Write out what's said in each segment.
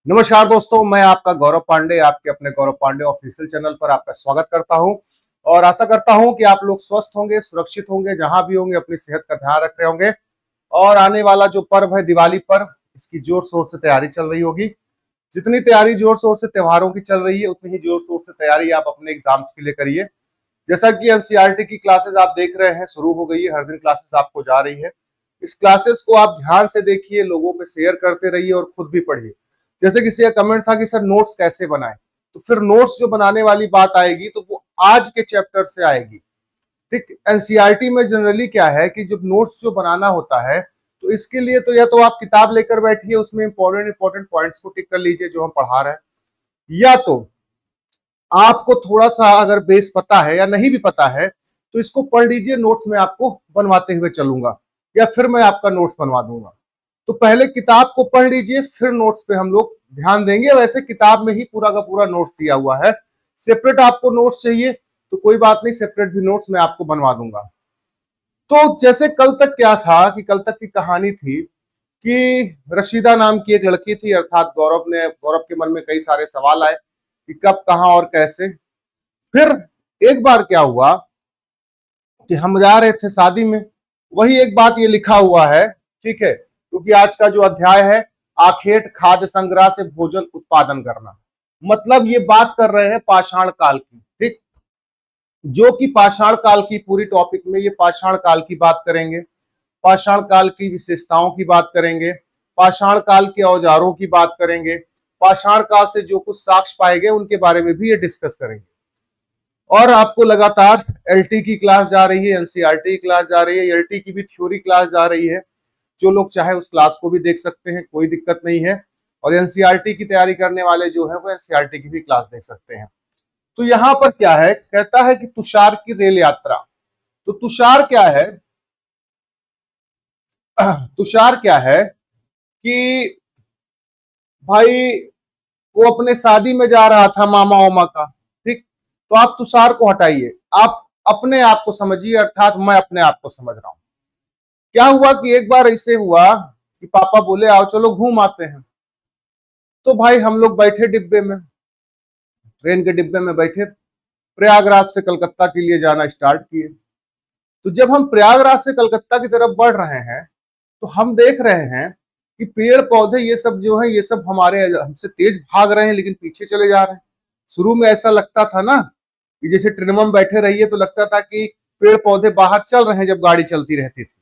नमस्कार दोस्तों, मैं आपका गौरव पांडे आपके अपने गौरव पांडे ऑफिशियल चैनल पर आपका स्वागत करता हूं और आशा करता हूं कि आप लोग स्वस्थ होंगे, सुरक्षित होंगे, जहां भी होंगे अपनी सेहत का ध्यान रख रहे होंगे। और आने वाला जो पर्व है दिवाली पर्व, इसकी जोर शोर से तैयारी चल रही होगी। जितनी तैयारी जोर शोर से त्योहारों की चल रही है, उतनी ही जोर शोर से तैयारी आप अपने एग्जाम्स के लिए करिए। जैसा कि एनसीईआरटी की क्लासेस आप देख रहे हैं, शुरू हो गई है, हर दिन क्लासेस आपको जा रही है। इस क्लासेस को आप ध्यान से देखिए, लोगों में शेयर करते रहिए और खुद भी पढ़िए। जैसे किसी का कमेंट था कि सर नोट्स कैसे बनाएं, तो फिर नोट्स जो बनाने वाली बात आएगी तो वो आज के चैप्टर से आएगी। ठीक, एनसीईआरटी में जनरली क्या है कि जब नोट्स जो बनाना होता है तो इसके लिए तो या तो आप किताब लेकर बैठिए, उसमें इंपॉर्टेंट पॉइंट्स को टिक कर लीजिए जो हम पढ़ा रहे हैं, या तो आपको थोड़ा सा अगर बेस पता है या नहीं भी पता है तो इसको पढ़ लीजिए। नोट्स में आपको बनवाते हुए चलूंगा या फिर मैं आपका नोट्स बनवा दूंगा। तो पहले किताब को पढ़ लीजिए, फिर नोट्स पे हम लोग ध्यान देंगे। वैसे किताब में ही पूरा का पूरा नोट्स दिया हुआ है। सेपरेट आपको नोट्स चाहिए तो कोई बात नहीं, सेपरेट भी नोट्स मैं आपको बनवा दूंगा। तो जैसे कल तक क्या था कि कल तक की कहानी थी कि रशीदा नाम की एक लड़की थी, अर्थात गौरव के मन में कई सारे सवाल आए कि कब, कहां और कैसे। फिर एक बार क्या हुआ कि हम जा रहे थे शादी में, वही एक बात ये लिखा हुआ है, ठीक है, क्योंकि आज का जो अध्याय है आखेट खाद्य संग्रह से भोजन उत्पादन करना, मतलब ये बात कर रहे हैं पाषाण काल की। ठीक, जो कि पाषाण काल की पूरी टॉपिक में ये पाषाण काल की बात करेंगे, पाषाण काल की विशेषताओं की बात करेंगे, पाषाण काल के औजारों की बात करेंगे, पाषाण काल से जो कुछ साक्ष्य पाए गए उनके बारे में भी ये डिस्कस करेंगे। और आपको लगातार एलटी की क्लास जा रही है, एनसीईआरटी की क्लास जा रही है, एलटी की भी थ्योरी क्लास जा रही है। जो लोग चाहे उस क्लास को भी देख सकते हैं, कोई दिक्कत नहीं है। और एनसीईआरटी की तैयारी करने वाले जो है वो एनसीईआरटी की भी क्लास देख सकते हैं। तो यहां पर क्या है, कहता है कि तुषार की रेल यात्रा। तो तुषार क्या है, तुषार क्या है कि भाई वो अपने शादी में जा रहा था मामा ओमा का। ठीक, तो आप तुषार को हटाइए, आप अपने आप को समझिए, अर्थात मैं अपने आप को समझ रहा हूं। क्या हुआ कि एक बार ऐसे हुआ कि पापा बोले आओ चलो घूम आते हैं। तो भाई हम लोग बैठे डिब्बे में, ट्रेन के डिब्बे में बैठे, प्रयागराज से कलकत्ता के लिए जाना स्टार्ट किए। तो जब हम प्रयागराज से कलकत्ता की तरफ बढ़ रहे हैं तो हम देख रहे हैं कि पेड़ पौधे ये सब जो है, ये सब हमारे हमसे तेज भाग रहे हैं लेकिन पीछे चले जा रहे हैं। शुरू में ऐसा लगता था ना कि जैसे ट्रेन में बैठे रहिए तो लगता था कि पेड़ पौधे बाहर चल रहे हैं जब गाड़ी चलती रहती थी।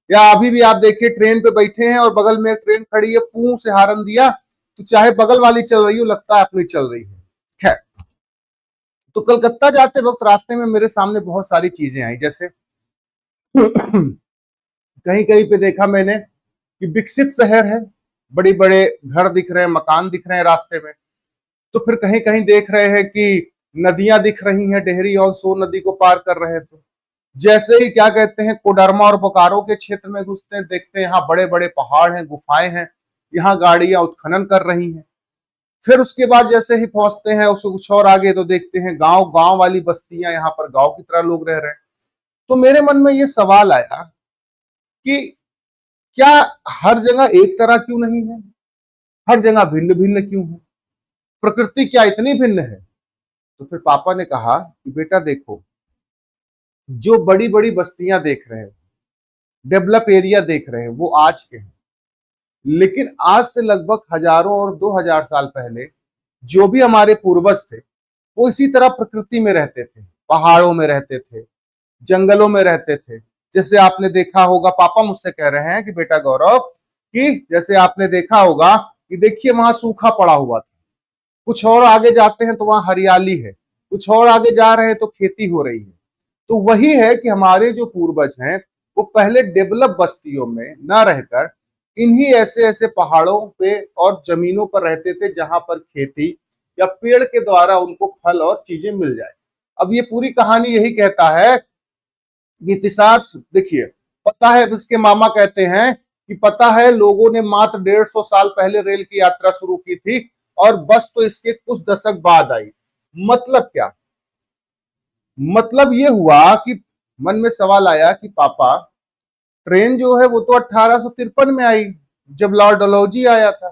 या अभी भी आप देखिए ट्रेन पे बैठे हैं और बगल में एक ट्रेन खड़ी है, पू से हारन दिया तो चाहे बगल वाली चल रही हो लगता है अपनी चल रही है। खैर, तो कलकत्ता जाते वक्त रास्ते में मेरे सामने बहुत सारी चीजें आई। जैसे कहीं कहीं पे देखा मैंने कि विकसित शहर है, बड़े बड़े घर दिख रहे हैं, मकान दिख रहे हैं रास्ते में। तो फिर कहीं कहीं देख रहे हैं कि नदियां दिख रही हैं, डेहरी और सोन नदी को पार कर रहे हैं। तो जैसे ही क्या कहते हैं कोडरमा और बोकारो के क्षेत्र में घुसते हैं, देखते हैं यहाँ बड़े बड़े पहाड़ हैं, गुफाएं हैं, यहाँ गाड़ियां उत्खनन कर रही हैं। फिर उसके बाद जैसे ही पहुंचते हैं उसको कुछ और आगे तो देखते हैं गांव गांव वाली बस्तियां, यहाँ पर गांव की तरह लोग रह रहे हैं। तो मेरे मन में ये सवाल आया कि क्या हर जगह एक तरह क्यों नहीं है, हर जगह भिन्न भिन्न क्यों है, प्रकृति क्या इतनी भिन्न है। तो फिर पापा ने कहा कि बेटा देखो, जो बड़ी बड़ी बस्तियां देख रहे हैं, डेवलप एरिया देख रहे हैं, वो आज के हैं, लेकिन आज से लगभग हजारों और 2000 साल पहले जो भी हमारे पूर्वज थे वो इसी तरह प्रकृति में रहते थे, पहाड़ों में रहते थे, जंगलों में रहते थे। जैसे आपने देखा होगा, पापा मुझसे कह रहे हैं कि बेटा गौरव, कि जैसे आपने देखा होगा कि देखिए वहां सूखा पड़ा हुआ था, कुछ और आगे जाते हैं तो वहां हरियाली है, कुछ और आगे जा रहे हैं तो खेती हो रही है। तो वही है कि हमारे जो पूर्वज हैं वो पहले डेवलप बस्तियों में न रहकर इन्हीं ऐसे ऐसे पहाड़ों पे और जमीनों पर रहते थे जहां पर खेती या पेड़ के द्वारा उनको फल और चीजें मिल जाए। अब ये पूरी कहानी यही कहता है कि तिसार, देखिए, पता है, इसके मामा कहते हैं कि पता है लोगों ने मात्र 150 साल पहले रेल की यात्रा शुरू की थी और बस तो इसके कुछ दशक बाद आई। मतलब क्या, मतलब ये हुआ कि मन में सवाल आया कि पापा, ट्रेन जो है वो तो 1853 में आई, जब लॉर्ड डलहौजी आया था।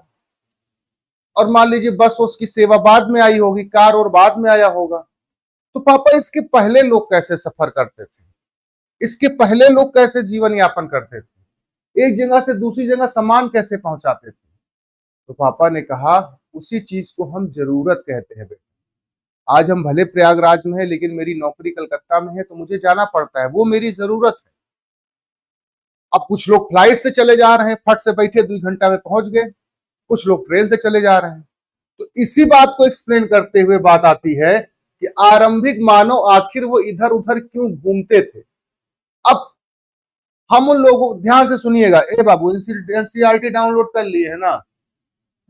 और मान लीजिए बस उसकी सेवा बाद में आई होगी, कार और बाद में आया होगा। तो पापा इसके पहले लोग कैसे सफर करते थे, इसके पहले लोग कैसे जीवन यापन करते थे, एक जगह से दूसरी जगह सामान कैसे पहुंचाते थे? तो पापा ने कहा उसी चीज को हम जरूरत कहते हैं बेटा। आज हम भले प्रयागराज में है लेकिन मेरी नौकरी कलकत्ता में है, तो मुझे जाना पड़ता है, वो मेरी जरूरत है। अब कुछ लोग फ्लाइट से चले जा रहे हैं, फट से बैठे 2 घंटा में पहुंच गए, कुछ लोग ट्रेन से चले जा रहे हैं। तो इसी बात को एक्सप्लेन करते हुए बात आती है कि आरंभिक मानव आखिर वो इधर उधर क्यों घूमते थे। अब हम उन लोगों, ध्यान से सुनिएगा, ए बाबू एनसीईआरटी डाउनलोड कर लिए है ना,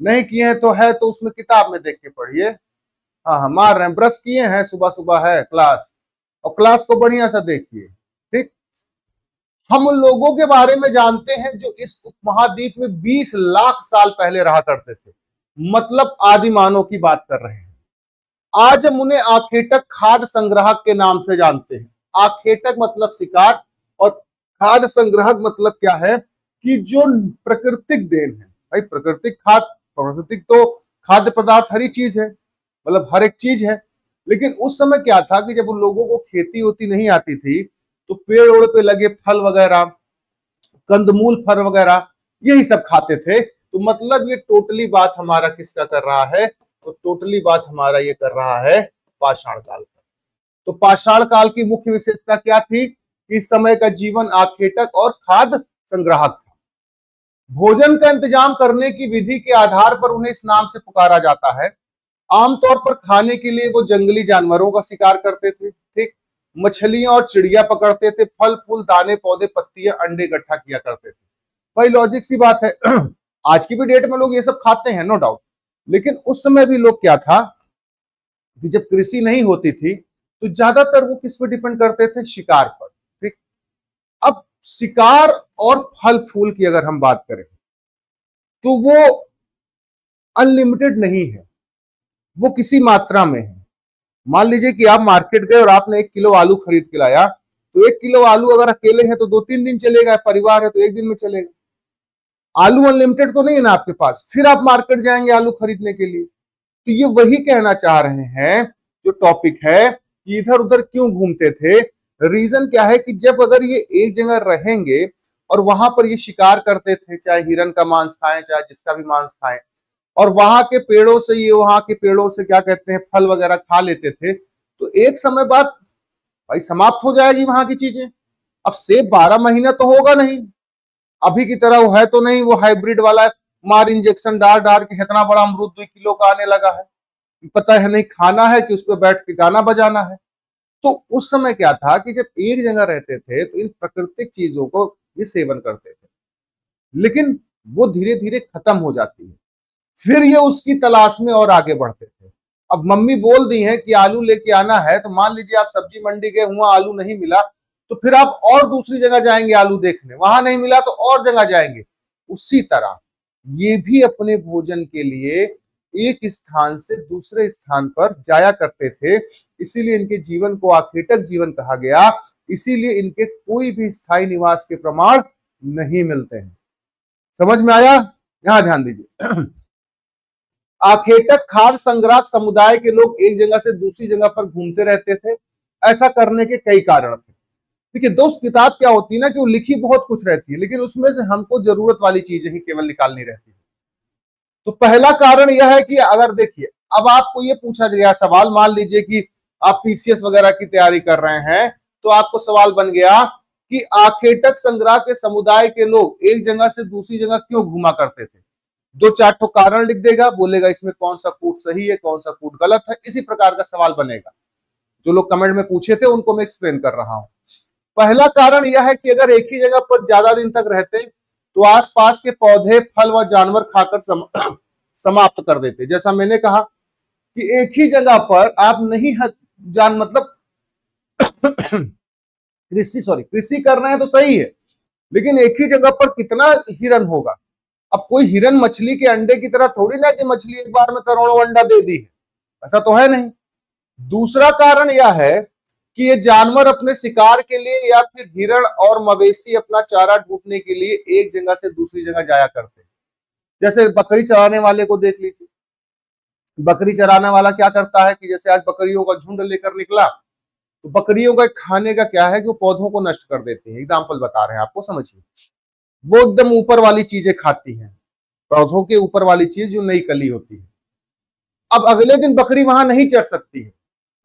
नहीं किए हैं तो है तो उसमें किताब में देख के पढ़िए। हाँ हाँ मार रहे हैं, ब्रश किए हैं, सुबह सुबह है क्लास, और क्लास को बढ़िया सा देखिए। ठीक, हम उन लोगों के बारे में जानते हैं जो इस उपमहाद्वीप में 20 लाख साल पहले रहा करते थे, मतलब आदि मानव की बात कर रहे हैं। आज हम उन्हें आखेटक खाद्य संग्राहक के नाम से जानते हैं। आखेटक मतलब शिकार, और खाद्य संग्राहक मतलब क्या है कि जो प्राकृतिक देन है। भाई प्राकृतिक खाद्य, प्राकृतिक तो खाद्य पदार्थ हर ही चीज है, मतलब हर एक चीज है। लेकिन उस समय क्या था कि जब उन लोगों को खेती होती नहीं आती थी, तो पेड़ ओड़ पे लगे फल वगैरह, कंदमूल फल वगैरह, यही सब खाते थे। तो मतलब ये टोटली बात हमारा किसका कर रहा है, तो टोटली बात हमारा ये कर रहा है पाषाण काल का। तो पाषाण काल की मुख्य विशेषता क्या थी? इस समय का जीवन आखेटक और खाद्य संग्राहक था। भोजन का इंतजाम करने की विधि के आधार पर उन्हें इस नाम से पुकारा जाता है। आमतौर पर खाने के लिए वो जंगली जानवरों का शिकार करते थे, ठीक, मछलियां और चिड़िया पकड़ते थे, फल फूल दाने पौधे पत्तियां अंडे इकट्ठा किया करते थे। भाई लॉजिक सी बात है आज की भी डेट में लोग ये सब खाते हैं, नो डाउट, लेकिन उस समय भी लोग क्या था कि जब कृषि नहीं होती थी तो ज्यादातर वो किस पर डिपेंड करते थे? शिकार पर। ठीक, अब शिकार और फल फूल की अगर हम बात करें तो वो अनलिमिटेड नहीं है, वो किसी मात्रा में है। मान लीजिए कि आप मार्केट गए और आपने 1 किलो आलू खरीद के लाया, तो 1 किलो आलू अगर अकेले हैं तो 2-3 दिन चलेगा, परिवार है तो 1 दिन में चलेगा। आलू अनलिमिटेड तो नहीं है ना आपके पास, फिर आप मार्केट जाएंगे आलू खरीदने के लिए। तो ये वही कहना चाह रहे हैं, जो टॉपिक है कि इधर उधर क्यों घूमते थे। रीजन क्या है कि जब अगर ये एक जगह रहेंगे और वहां पर ये शिकार करते थे, चाहे हिरन का मांस खाएं चाहे जिसका भी मांस खाएं, और वहां के पेड़ों से, ये वहां के पेड़ों से क्या कहते हैं, फल वगैरह खा लेते थे, तो एक समय बाद भाई समाप्त हो जाएगी वहां की चीजें। अब सेब 12 महीना तो होगा नहीं, अभी की तरह वो है तो नहीं, वो हाइब्रिड वाला है, मार इंजेक्शन डाल डाल के इतना बड़ा अमरूद 2 किलो का आने लगा है, पता है नहीं खाना है कि उस पर बैठ के गाना बजाना है। तो उस समय क्या था कि जब एक जगह रहते थे तो इन प्राकृतिक चीजों को ये सेवन करते थे, लेकिन वो धीरे धीरे खत्म हो जाती है, फिर ये उसकी तलाश में और आगे बढ़ते थे। अब मम्मी बोल दी है कि आलू लेके आना है, तो मान लीजिए आप सब्जी मंडी गए, हुआ आलू नहीं मिला, तो फिर आप और दूसरी जगह जाएंगे आलू देखने, वहां नहीं मिला तो और जगह जाएंगे। उसी तरह ये भी अपने भोजन के लिए एक स्थान से दूसरे स्थान पर जाया करते थे, इसीलिए इनके जीवन को आखेटक जीवन कहा गया। इसीलिए इनके कोई भी स्थायी निवास के प्रमाण नहीं मिलते हैं। समझ में आया? यहां ध्यान दीजिए आखेटक खाद्य संग्राहक समुदाय के लोग एक जगह से दूसरी जगह पर घूमते रहते थे। ऐसा करने के कई कारण थे। देखिए दोस्त, किताब क्या होती है ना कि वो लिखी बहुत कुछ रहती है, लेकिन उसमें से हमको जरूरत वाली चीजें ही केवल निकालनी रहती है। तो पहला कारण यह है कि अगर देखिए, अब आपको ये पूछा गया सवाल, मान लीजिए कि आप पीसीएस वगैरह की तैयारी कर रहे हैं, तो आपको सवाल बन गया कि आखेटक संग्रह के समुदाय के लोग एक जगह से दूसरी जगह क्यों घुमा करते थे। 2-4 ठो कारण लिख देगा, बोलेगा इसमें कौन सा कूट सही है कौन सा कूट गलत है, इसी प्रकार का सवाल बनेगा। जो लोग कमेंट में पूछे थे उनको मैं एक्सप्लेन कर रहा हूं। पहला कारण यह है कि अगर एक ही जगह पर ज्यादा दिन तक रहते तो आसपास के पौधे फल व जानवर खाकर समाप्त कर देते। जैसा मैंने कहा कि एक ही जगह पर आप नहीं मतलब कृषि कर रहे हैं तो सही है, लेकिन एक ही जगह पर कितना हिरन होगा। अब कोई हिरन मछली के अंडे की तरह थोड़ी ना कि मछली एक बार में करोड़ों अंडा दे दी है, ऐसा तो है नहीं। दूसरा कारण यह है कि ये जानवर अपने शिकार के लिए या फिर हिरण और मवेशी अपना चारा ढूंढने के लिए एक जगह से दूसरी जगह जाया करते हैं। जैसे बकरी चराने वाले को देख लीजिए, बकरी चराने वाला क्या करता है कि जैसे आज बकरियों का झुंड लेकर निकला, तो बकरियों का खाने का क्या है कि वो पौधों को नष्ट कर देती है। एग्जाम्पल बता रहे हैं आपको, समझिए। वो एकदम ऊपर वाली चीजें खाती हैं, पौधों के ऊपर वाली चीज जो नई कली होती है। अब अगले दिन बकरी वहां नहीं चढ़ सकती है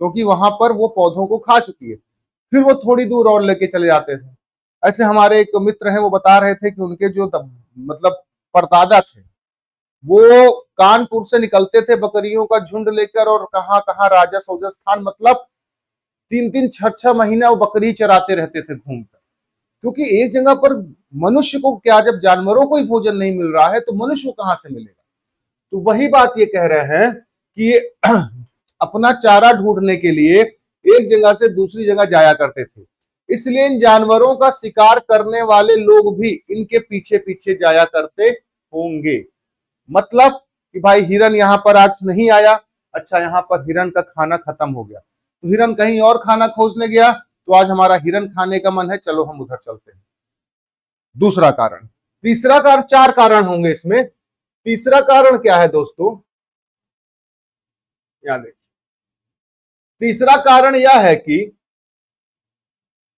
क्योंकि वहां पर वो पौधों को खा चुकी है। फिर वो थोड़ी दूर और लेके चले जाते थे। ऐसे हमारे एक मित्र हैं, वो बता रहे थे कि उनके जो मतलब परदादा थे, वो कानपुर से निकलते थे बकरियों का झुंड लेकर, और कहाँ कहाँ राजा सोजस्थान, मतलब 3-3 6-6 महीना वो बकरी चराते रहते थे घूमकर। क्योंकि एक जगह पर मनुष्य को क्या, जब जानवरों को ही भोजन नहीं मिल रहा है तो मनुष्य को कहां से मिलेगा। तो वही बात ये कह रहे हैं कि ये अपना चारा ढूंढने के लिए एक जगह से दूसरी जगह जाया करते थे। इसलिए इन जानवरों का शिकार करने वाले लोग भी इनके पीछे पीछे जाया करते होंगे। मतलब कि भाई हिरन यहां पर आज नहीं आया, अच्छा यहां पर हिरन का खाना खत्म हो गया, तो हिरन कहीं और खाना खोजने गया, तो आज हमारा हिरन खाने का मन है, चलो हम उधर चलते हैं। दूसरा कारण। तीसरा कारण, 4 कारण होंगे इसमें। तीसरा कारण क्या है दोस्तों, यहां देखिए। तीसरा कारण यह है कि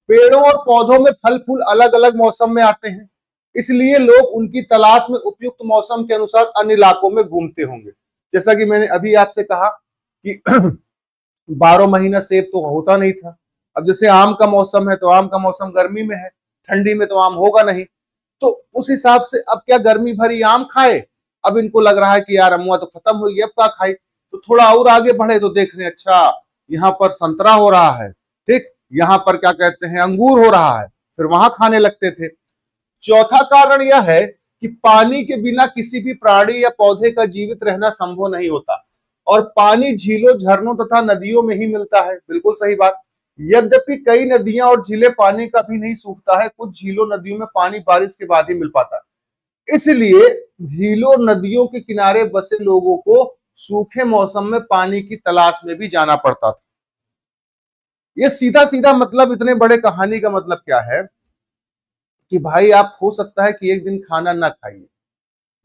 पेड़ों और पौधों में फल फूल अलग अलग मौसम में आते हैं, इसलिए लोग उनकी तलाश में उपयुक्त मौसम के अनुसार अन्य इलाकों में घूमते होंगे। जैसा कि मैंने अभी आपसे कहा कि 12 महीना सेब तो होता नहीं था। अब जैसे आम का मौसम है तो आम का मौसम गर्मी में है, ठंडी में तो आम होगा नहीं, तो उस हिसाब से अब क्या गर्मी भरी आम खाए। अब इनको लग रहा है कि यार अमुआ तो खत्म हुई, अब क्या खाई, तो थोड़ा और आगे बढ़े तो देख रहे हैं अच्छा यहाँ पर संतरा हो रहा है, ठीक, यहाँ पर क्या कहते हैं अंगूर हो रहा है, फिर वहां खाने लगते थे। चौथा कारण यह है कि पानी के बिना किसी भी प्राणी या पौधे का जीवित रहना संभव नहीं होता, और पानी झीलों, झरनों तथा नदियों में ही मिलता है। बिल्कुल सही बात। यद्यपि कई नदियां और झीलें पानी का भी नहीं सूखता है, कुछ झीलों नदियों में पानी बारिश के बाद ही मिल पाता है। इसलिए झीलों नदियों के किनारे बसे लोगों को सूखे मौसम में पानी की तलाश में भी जाना पड़ता था। ये सीधा सीधा मतलब, इतने बड़े कहानी का मतलब क्या है कि भाई आप हो सकता है कि एक दिन खाना ना खाइए,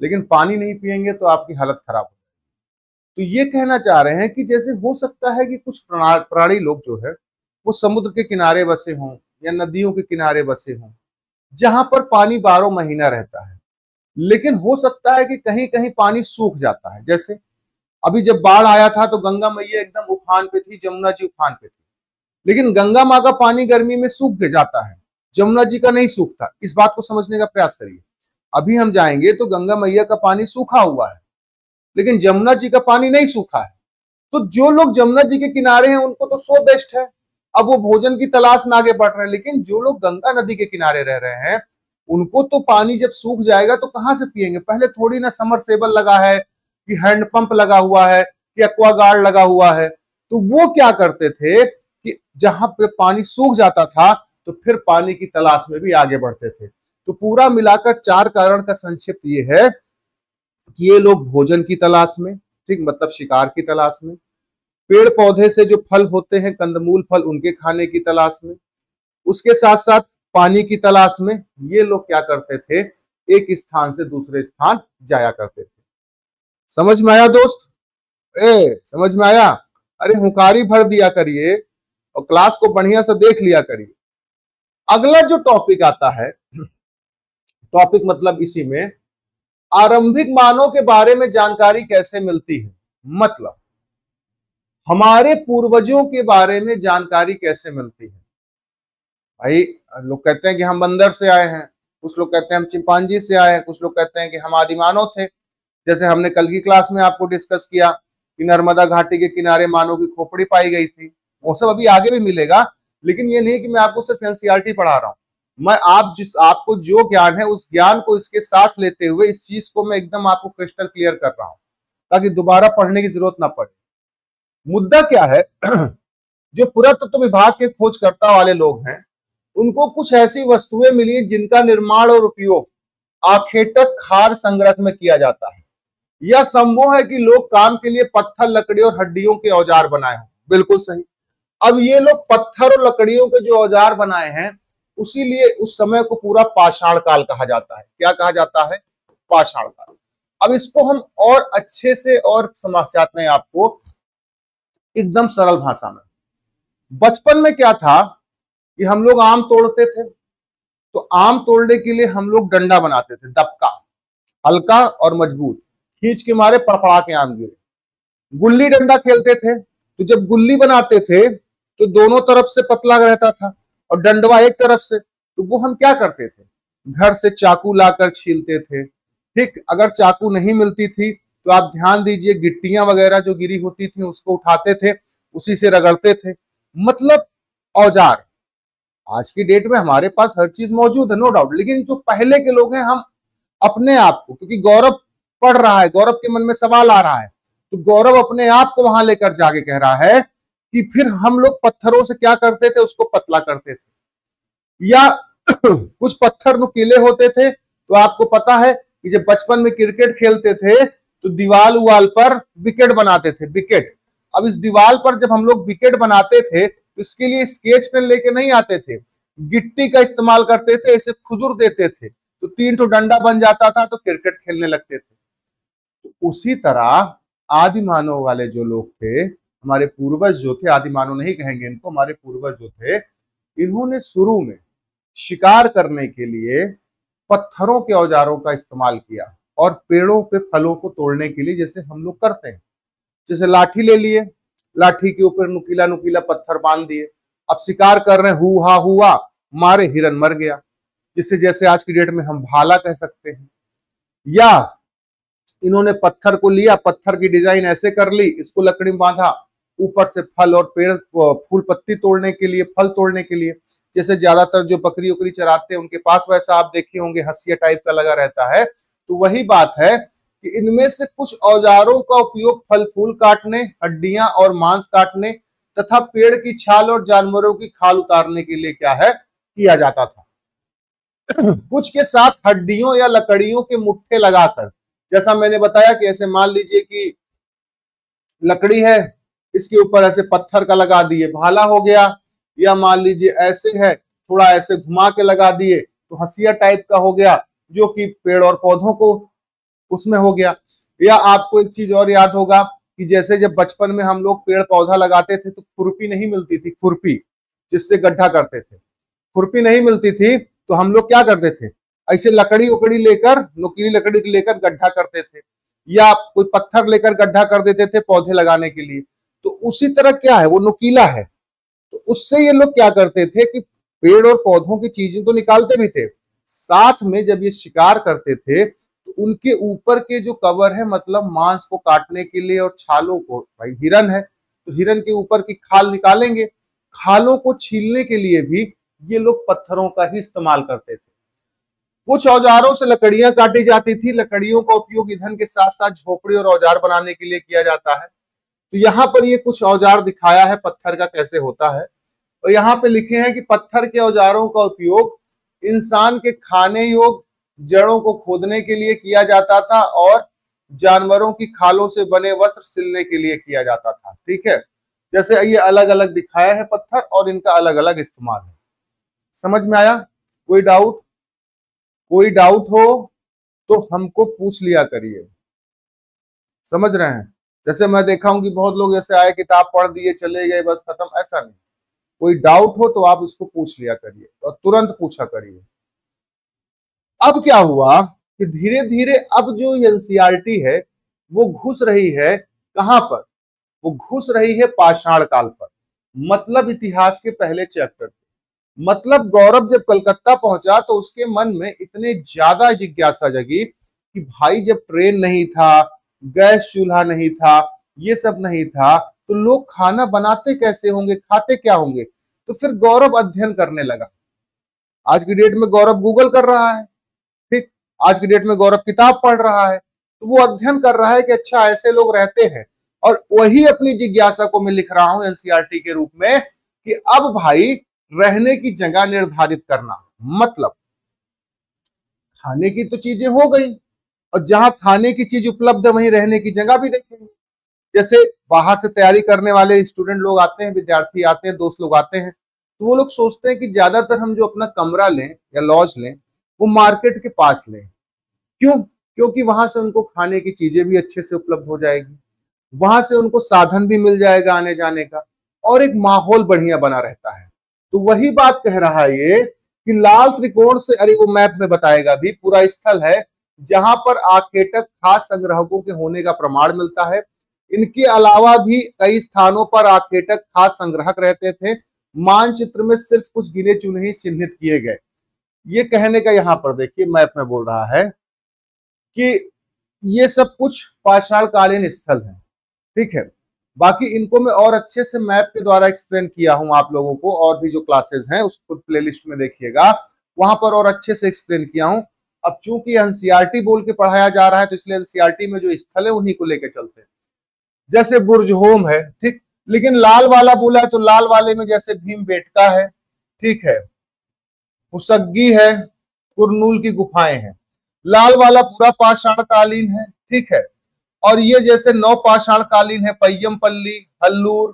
लेकिन पानी नहीं पिएंगे तो आपकी हालत खराब हो। तो ये कहना चाह रहे हैं कि जैसे हो सकता है कि कुछ प्राणी लोग जो है वो समुद्र के किनारे बसे हों या नदियों के किनारे बसे हों, जहां पर पानी 12 महीना रहता है, लेकिन हो सकता है कि कहीं कहीं पानी सूख जाता है। जैसे अभी जब बाढ़ आया था तो गंगा मैया एकदम उफान पे थी, जमुना जी उफान पे थी, लेकिन गंगा माँ का पानी गर्मी में सूख के जाता है, जमुना जी का नहीं सूखता। इस बात को समझने का प्रयास करिए। अभी हम जाएंगे तो गंगा मैया का पानी सूखा हुआ है, लेकिन जमुना जी का पानी नहीं सूखा है। तो जो लोग जमुना जी के किनारे हैं उनको तो सो बेस्ट है, अब वो भोजन की तलाश में आगे बढ़ रहे हैं। लेकिन जो लोग गंगा नदी के किनारे रह रहे हैं उनको तो पानी जब सूख जाएगा तो कहां से पिएंगे। पहले थोड़ी ना समरसेबल लगा है, कि हैंडपंप लगा हुआ है, कि एक्वागार्ड लगा हुआ है। तो वो क्या करते थे कि जहां पे पानी सूख जाता था तो फिर पानी की तलाश में भी आगे बढ़ते थे। तो पूरा मिलाकर 4 कारण का संक्षिप्त ये है कि ये लोग भोजन की तलाश में, ठीक, मतलब शिकार की तलाश में, पेड़ पौधे से जो फल होते हैं, कंदमूल फल, उनके खाने की तलाश में, उसके साथ साथ पानी की तलाश में ये लोग क्या करते थे, एक स्थान से दूसरे स्थान जाया करते थे। समझ में आया दोस्त? समझ में आया? अरे हुंकारी भर दिया करिए और क्लास को बढ़िया से देख लिया करिए। अगला जो टॉपिक आता है, टॉपिक मतलब इसी में आरंभिक मानव के बारे में जानकारी कैसे मिलती है, मतलब हमारे पूर्वजों के बारे में जानकारी कैसे मिलती है। भाई लोग कहते हैं कि हम बंदर से आए हैं, कुछ लोग कहते हैं हम चिंपांजी से आए हैं, कुछ लोग कहते हैं कि हम आदि मानव थे। जैसे हमने कल की क्लास में आपको डिस्कस किया कि नर्मदा घाटी के किनारे मानव की खोपड़ी पाई गई थी। वो सब अभी आगे भी मिलेगा, लेकिन ये नहीं कि मैं आपको सिर्फ एनसीईआरटी पढ़ा रहा हूँ। मैं आपको जो ज्ञान है उस ज्ञान को इसके साथ लेते हुए इस चीज को मैं एकदम आपको क्रिस्टल क्लियर कर रहा हूँ, ताकि दोबारा पढ़ने की जरूरत ना पड़े। मुद्दा क्या है जो पुरातत्व विभाग के खोजकर्ता वाले लोग हैं उनको कुछ ऐसी वस्तुएं मिली जिनका निर्माण और उपयोग आखेटक खाद्य संग्रह में किया जाता है। यह संभव है कि लोग काम के लिए पत्थर, लकड़ी और हड्डियों के औजार बनाए हों। बिल्कुल सही। अब ये लोग पत्थर और लकड़ियों के जो औजार बनाए हैं, उसीलिए उस समय को पूरा पाषाण काल कहा जाता है। क्या कहा जाता है? पाषाण काल। अब इसको हम और अच्छे से और समझाते हैं आपको एकदम सरल भाषा में। बचपन में क्या था कि हम लोग आम तोड़ते थे, तो आम तोड़ने के लिए हम लोग डंडा बनाते थे, दबका, हल्का और मजबूत, खींच के मारे पड़पड़ा के आम गिरे। गुल्ली डंडा खेलते थे, तो जब गुल्ली बनाते थे तो दोनों तरफ से पतला रहता था और डंडवा एक तरफ से, तो वो हम क्या करते थे, घर से चाकू लाकर छीलते थे। ठीक, अगर चाकू नहीं मिलती थी तो आप ध्यान दीजिए, गिट्टियां वगैरह जो गिरी होती थी उसको उठाते थे, उसी से रगड़ते थे। मतलब औजार। आज की डेट में हमारे पास हर चीज मौजूद है, नो डाउट, लेकिन जो पहले के लोग हैं, हम अपने आप को, क्योंकि गौरव पढ़ रहा है, गौरव के मन में सवाल आ रहा है, तो गौरव अपने आप को वहां लेकर जाके कह रहा है कि फिर हम लोग पत्थरों से क्या करते थे, उसको पतला करते थे, या कुछ पत्थर नुकीले होते थे। तो आपको पता है कि जब बचपन में क्रिकेट खेलते थे तो दीवाल उवाल पर विकेट बनाते थे, विकेट। अब इस दीवाल पर जब हम लोग विकेट बनाते थे तो इसके लिए स्केच पेन लेके नहीं आते थे, गिट्टी का इस्तेमाल करते थे, इसे खुदुर देते थे, तो 3 ठो डंडा बन जाता था, तो क्रिकेट खेलने लगते थे। तो उसी तरह आदि मानव वाले जो लोग थे, हमारे पूर्वज जो थे, आदि मानव नहीं कहेंगे इनको, हमारे पूर्वज जो थे, इन्होंने शुरू में शिकार करने के लिए पत्थरों के औजारों का इस्तेमाल किया और पेड़ों पे फलों को तोड़ने के लिए, जैसे हम लोग करते हैं, जैसे लाठी ले लिए, लाठी के ऊपर नुकीला नुकीला पत्थर बांध दिए, अब शिकार कर रहे हैं, हुआ हुआ मारे, हिरन मर गया, जिससे जैसे आज की डेट में हम भाला कह सकते हैं। या इन्होंने पत्थर को लिया, पत्थर की डिजाइन ऐसे कर ली, इसको लकड़ी में बांधा, ऊपर से फल और पेड़ फूल पत्ती तोड़ने के लिए, फल तोड़ने के लिए, जैसे ज्यादातर जो बकरी उकरी चराते हैं उनके पास वैसा आप देखे होंगे, हंसिया टाइप का लगा रहता है। तो वही बात है कि इनमें से कुछ औजारों का उपयोग फल फूल काटने, हड्डियां और मांस काटने तथा पेड़ की छाल और जानवरों की खाल उतारने के लिए क्या है, किया जाता था। कुछ के साथ हड्डियों या लकड़ियों के मुट्ठे लगाकर, जैसा मैंने बताया कि ऐसे मान लीजिए कि लकड़ी है, इसके ऊपर ऐसे पत्थर का लगा दिए, भाला हो गया, या मान लीजिए ऐसे है, थोड़ा ऐसे घुमा के लगा दिए तो हंसिया टाइप का हो गया, जो कि पेड़ और पौधों को उसमें हो गया। या आपको एक चीज और याद होगा कि जैसे जब बचपन में हम लोग पेड़ पौधा लगाते थे तो खुरपी नहीं मिलती थी, खुरपी जिससे गड्ढा करते थे, खुरपी नहीं मिलती थी, तो हम लोग क्या करते थे, ऐसे लकड़ी उकड़ी लेकर, नुकीली लकड़ी लेकर गड्ढा करते थे, या कोई पत्थर लेकर गड्ढा कर देते थे पौधे लगाने के लिए। तो उसी तरह क्या है, वो नुकीला है, तो उससे ये लोग क्या करते थे कि पेड़ और पौधों की चीजें तो निकालते भी थे, साथ में जब ये शिकार करते थे तो उनके ऊपर के जो कवर है, मतलब मांस को काटने के लिए और छालों को, भाई हिरन है तो हिरन के ऊपर की खाल निकालेंगे, खालों को छीलने के लिए भी ये लोग पत्थरों का ही इस्तेमाल करते थे। कुछ औजारों से लकड़ियां काटी जाती थी, लकड़ियों का उपयोग ईंधन के साथ साथ झोपड़ी और औजार बनाने के लिए किया जाता है। तो यहाँ पर ये कुछ औजार दिखाया है पत्थर का कैसे होता है, और यहाँ पे लिखे हैं कि पत्थर के औजारों का उपयोग इंसान के खाने योग जड़ों को खोदने के लिए किया जाता था और जानवरों की खालों से बने वस्त्र सिलने के लिए किया जाता था। ठीक है, जैसे ये अलग अलग दिखाया है पत्थर और इनका अलग अलग इस्तेमाल है। समझ में आया? कोई डाउट? कोई डाउट हो तो हमको पूछ लिया करिए। समझ रहे हैं? जैसे मैं देखा हूं कि बहुत लोग ऐसे आए, किताब पढ़ दिए, चले गए, बस खत्म, ऐसा नहीं। कोई डाउट हो तो आप इसको पूछ लिया करिए और तुरंत पूछा करिए। अब क्या हुआ कि धीरे धीरे अब जो एनसीईआरटी है वो घुस रही है कहां पर, वो घुस रही है पाषाण काल पर, मतलब इतिहास के पहले चैप्टर। मतलब गौरव जब कलकत्ता पहुंचा तो उसके मन में इतने ज्यादा जिज्ञासा जगी कि भाई जब ट्रेन नहीं था, गैस चूल्हा नहीं था, ये सब नहीं था, तो लोग खाना बनाते कैसे होंगे, खाते क्या होंगे। तो फिर गौरव अध्ययन करने लगा। आज की डेट में गौरव गूगल कर रहा है, ठीक, आज की डेट में गौरव किताब पढ़ रहा है, तो वो अध्ययन कर रहा है कि अच्छा ऐसे लोग रहते हैं। और वही अपनी जिज्ञासा को मैं लिख रहा हूं एनसीईआरटी के रूप में कि अब भाई रहने की जगह निर्धारित करना, मतलब खाने की तो चीजें हो गई, और जहां खाने की चीज उपलब्ध है वहीं रहने की जगह भी देखेंगे। जैसे बाहर से तैयारी करने वाले स्टूडेंट लोग आते हैं, विद्यार्थी आते हैं, दोस्त लोग आते हैं, तो वो लोग सोचते हैं कि ज्यादातर हम जो अपना कमरा लें या लॉज लें वो मार्केट के पास लें। क्यों? क्योंकि वहां से उनको खाने की चीजें भी अच्छे से उपलब्ध हो जाएगी, वहां से उनको साधन भी मिल जाएगा आने जाने का, और एक माहौल बढ़िया बना रहता है। तो वही बात कह रहा है ये कि लाल त्रिकोण से, अरे वो मैप में बताएगा भी, पूरा स्थल है जहां पर आखेटक खास संग्राहकों के होने का प्रमाण मिलता है। इनके अलावा भी कई स्थानों पर आखेटक खास संग्राहक रहते थे। मानचित्र में सिर्फ कुछ गिने चुने ही चिन्हित किए गए। ये कहने का यहां पर देखिए मैप में बोल रहा है कि ये सब कुछ पाषाण कालीन स्थल है, ठीक है। बाकी इनको मैं और अच्छे से मैप के द्वारा एक्सप्लेन किया हूं आप लोगों को, और भी जो क्लासेस हैं उसको प्लेलिस्ट में देखिएगा, वहां पर और अच्छे से एक्सप्लेन किया हूं। अब चूंकि एनसीईआरटी बोल के पढ़ाया जा रहा है तो इसलिए एनसीईआरटी में जो स्थल है उन्हीं को लेकर चलते हैं। जैसे बुर्जहोम है, ठीक, लेकिन लाल वाला बोला है तो लाल वाले में जैसे भीमबेटका है, ठीक है, हुसग्गी है, कुरनूल की गुफाएं हैं। लाल वाला पूरा पाषाण कालीन है, ठीक है। और ये जैसे नौ पाषाण कालीन है, पय्यमपल्ली, हल्लूर,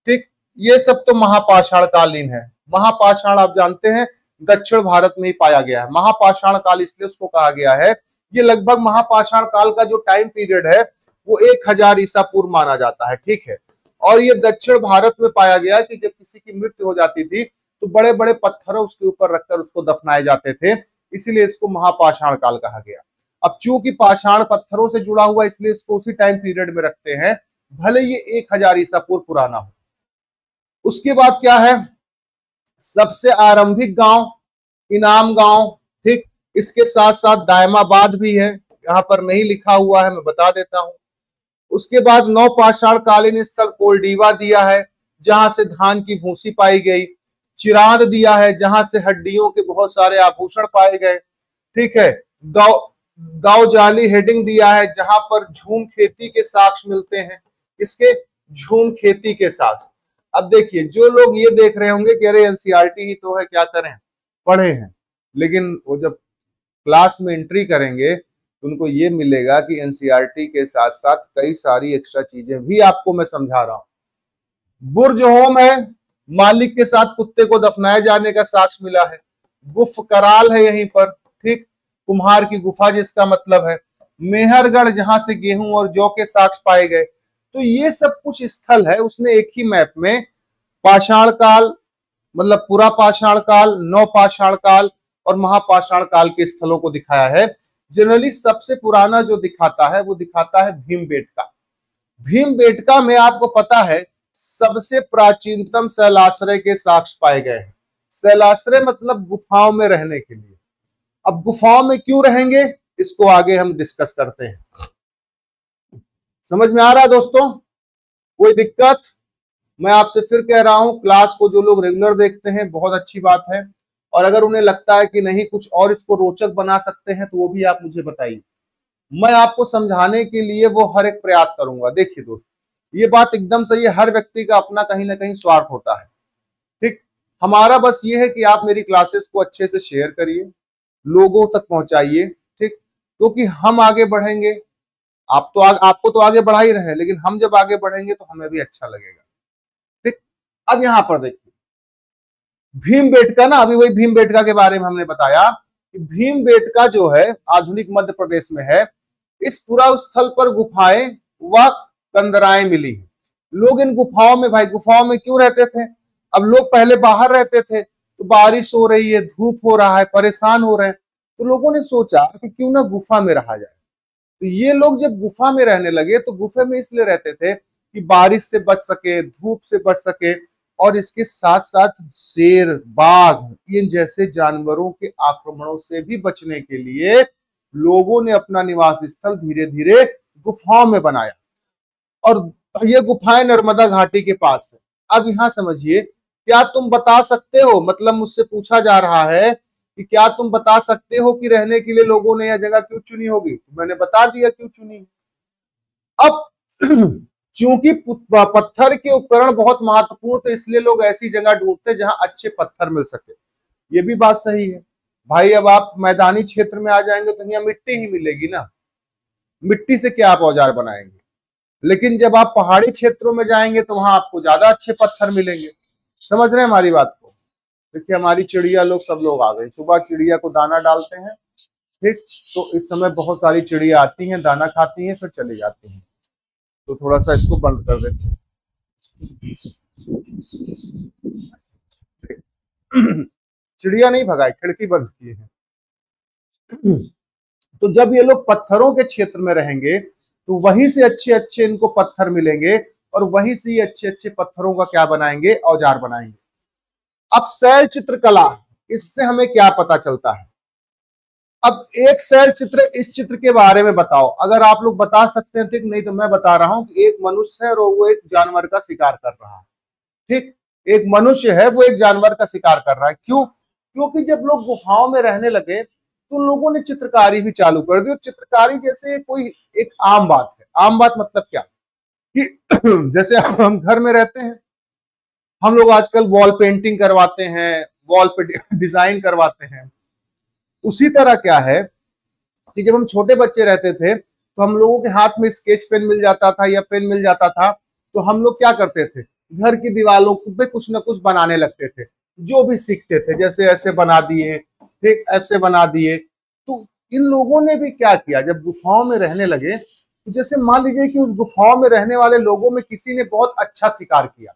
ठीक, ये सब तो महापाषाण कालीन है। महापाषाण आप जानते हैं दक्षिण भारत में ही पाया गया है। महापाषाण काल इसलिए उसको कहा गया है, ये लगभग महापाषाण काल का जो टाइम पीरियड है वो 1000 ईसा पूर्व माना जाता है, ठीक है। और ये दक्षिण भारत में पाया गया कि जब किसी की मृत्यु हो जाती थी तो बड़े बड़े पत्थरों उसके ऊपर रखकर उसको दफनाए जाते थे, इसीलिए इसको महापाषाण काल कहा गया। अब चूंकि पाषाण पत्थरों से जुड़ा हुआ इसलिए इसको उसी टाइम पीरियड में रखते हैं, भले ये 1000 ईसा पूर्व पुराना हो। उसके बाद क्या है, सबसे आरंभिक गांव इनाम गांव, ठीक, इसके साथ साथ दायमाबाद भी है, यहां पर नहीं लिखा हुआ है, मैं बता देता हूं। उसके बाद नौ पाषाण कालीन स्थल कोलडीवा दिया है जहां से धान की भूसी पाई गई। चिरांद दिया है जहां से हड्डियों के बहुत सारे आभूषण पाए गए, ठीक है। गावजाली हेडिंग दिया है जहां पर झूम खेती के साक्ष्य मिलते हैं। इसके झूम खेती के साक्ष्य। अब देखिए जो लोग ये देख रहे होंगे कि अरे एनसीईआरटी ही तो है, क्या करें, पढ़े हैं, लेकिन वो जब क्लास में एंट्री करेंगे तो उनको ये मिलेगा कि एनसीईआरटी के साथ साथ कई सारी एक्स्ट्रा चीजें भी आपको मैं समझा रहा हूं। बुर्ज होम है, मालिक के साथ कुत्ते को दफनाए जाने का साक्ष्य मिला है। गुफ कराल है यहीं पर, ठीक, कुम्हार की गुफा जिसका मतलब है। मेहरगढ़ जहां से गेहूं और जौ के साक्ष्य पाए गए। तो ये सब कुछ स्थल है उसने एक ही मैप में पाषाण काल, मतलब पूरा पाषाण काल, नौ पाषाण काल और महापाषाण काल के स्थलों को दिखाया है। जनरली सबसे पुराना जो दिखाता है वो दिखाता है भीमबेटका। भीमबेटका में आपको पता है सबसे प्राचीनतम शैलाश्रय के साक्ष्य पाए गए हैं। शैलाश्रय मतलब गुफाओं में रहने के लिए। अब गुफाओं में क्यों रहेंगे इसको आगे हम डिस्कस करते हैं। समझ में आ रहा है दोस्तों, कोई दिक्कत? मैं आपसे फिर कह रहा हूं, क्लास को जो लोग रेगुलर देखते हैं बहुत अच्छी बात है, और अगर उन्हें लगता है कि नहीं कुछ और इसको रोचक बना सकते हैं तो वो भी आप मुझे बताइए, मैं आपको समझाने के लिए वो हर एक प्रयास करूंगा। देखिए दोस्त, ये बात एकदम सही है, हर व्यक्ति का अपना कहीं ना कहीं स्वार्थ होता है, ठीक। हमारा बस ये है कि आप मेरी क्लासेस को अच्छे से शेयर करिए, लोगों तक पहुंचाइए, ठीक, क्योंकि हम आगे बढ़ेंगे, आपको तो आगे बढ़ा ही रहे, लेकिन हम जब आगे बढ़ेंगे तो हमें भी अच्छा लगेगा, ठीक। अब यहां पर देखिए भीमबेटका ना, अभी वही भीमबेटका के बारे में हमने बताया कि भीमबेटका जो है आधुनिक मध्य प्रदेश में है। इस पूरा स्थल पर गुफाएं व कंदराएं मिली। लोग इन गुफाओं में, भाई गुफाओं में क्यों रहते थे? अब लोग पहले बाहर रहते थे तो बारिश हो रही है, धूप हो रहा है, परेशान हो रहे हैं, तो लोगों ने सोचा कि क्यों ना गुफा में रहा जाए। तो ये लोग जब गुफा में रहने लगे तो गुफा में इसलिए रहते थे कि बारिश से बच सके, धूप से बच सके, और इसके साथ साथ शेर, बाघ, इन जैसे जानवरों के आक्रमणों से भी बचने के लिए लोगों ने अपना निवास स्थल धीरे धीरे गुफाओं में बनाया। और ये गुफाएं नर्मदा घाटी के पास है। अब यहां समझिए, क्या तुम बता सकते हो, मतलब मुझसे पूछा जा रहा है कि क्या तुम बता सकते हो कि रहने के लिए लोगों ने यह जगह क्यों चुनी होगी? तो मैंने बता दिया क्यों चुनी। अब चूंकि पत्थर के उपकरण बहुत महत्वपूर्ण थे इसलिए लोग ऐसी जगह ढूंढते जहां अच्छे पत्थर मिल सके। ये भी बात सही है भाई। अब आप मैदानी क्षेत्र में आ जाएंगे तो यहाँ मिट्टी ही मिलेगी ना, मिट्टी से क्या आप औजार बनाएंगे। लेकिन जब आप पहाड़ी क्षेत्रों में जाएंगे तो वहां आपको ज्यादा अच्छे पत्थर मिलेंगे। समझ रहे हैं हमारी बात को? देखिए हमारी चिड़िया लोग, सब लोग आ गए। सुबह चिड़िया को दाना डालते हैं, ठीक। तो इस समय बहुत सारी चिड़िया आती हैं, दाना खाती हैं, फिर चली जाती हैं। तो थोड़ा सा इसको बंद कर देते हैं। चिड़िया नहीं भगाई, खिड़की बंद की है। तो जब ये लोग पत्थरों के क्षेत्र में रहेंगे तो वहीं से अच्छे अच्छे इनको पत्थर मिलेंगे और वहीं से अच्छे अच्छे पत्थरों का क्या बनाएंगे, औजार बनाएंगे। अब शैल चित्रकला, इससे हमें क्या पता चलता है? अब एक शैल चित्र, इस चित्र के बारे में बताओ। अगर आप लोग बता सकते हैं ठीक, नहीं तो मैं बता रहा हूं कि एक मनुष्य है और वो एक जानवर का शिकार कर रहा है। ठीक, एक मनुष्य है, वो एक जानवर का शिकार कर रहा है। क्यों? क्योंकि जब लोग गुफाओं में रहने लगे तो लोगों ने चित्रकारी भी चालू कर दी। और चित्रकारी जैसे कोई एक आम बात है। आम बात मतलब क्या कि जैसे हम घर में रहते हैं, हम लोग आजकल वॉल पेंटिंग करवाते हैं, वॉल पे डिजाइन करवाते हैं। उसी तरह क्या है कि जब हम छोटे बच्चे रहते थे तो हम लोगों के हाथ में स्केच पेन मिल जाता था या पेन मिल जाता था, तो हम लोग क्या करते थे, घर की दीवारों पे कुछ ना कुछ बनाने लगते थे। जो भी सीखते थे, जैसे ऐसे बना दिए, ठीक ऐसे बना दिए। तो इन लोगों ने भी क्या किया, जब गुफाओं में रहने लगे, तो जैसे मान लीजिए कि उस गुफाओं में रहने वाले लोगों में किसी ने बहुत अच्छा शिकार किया,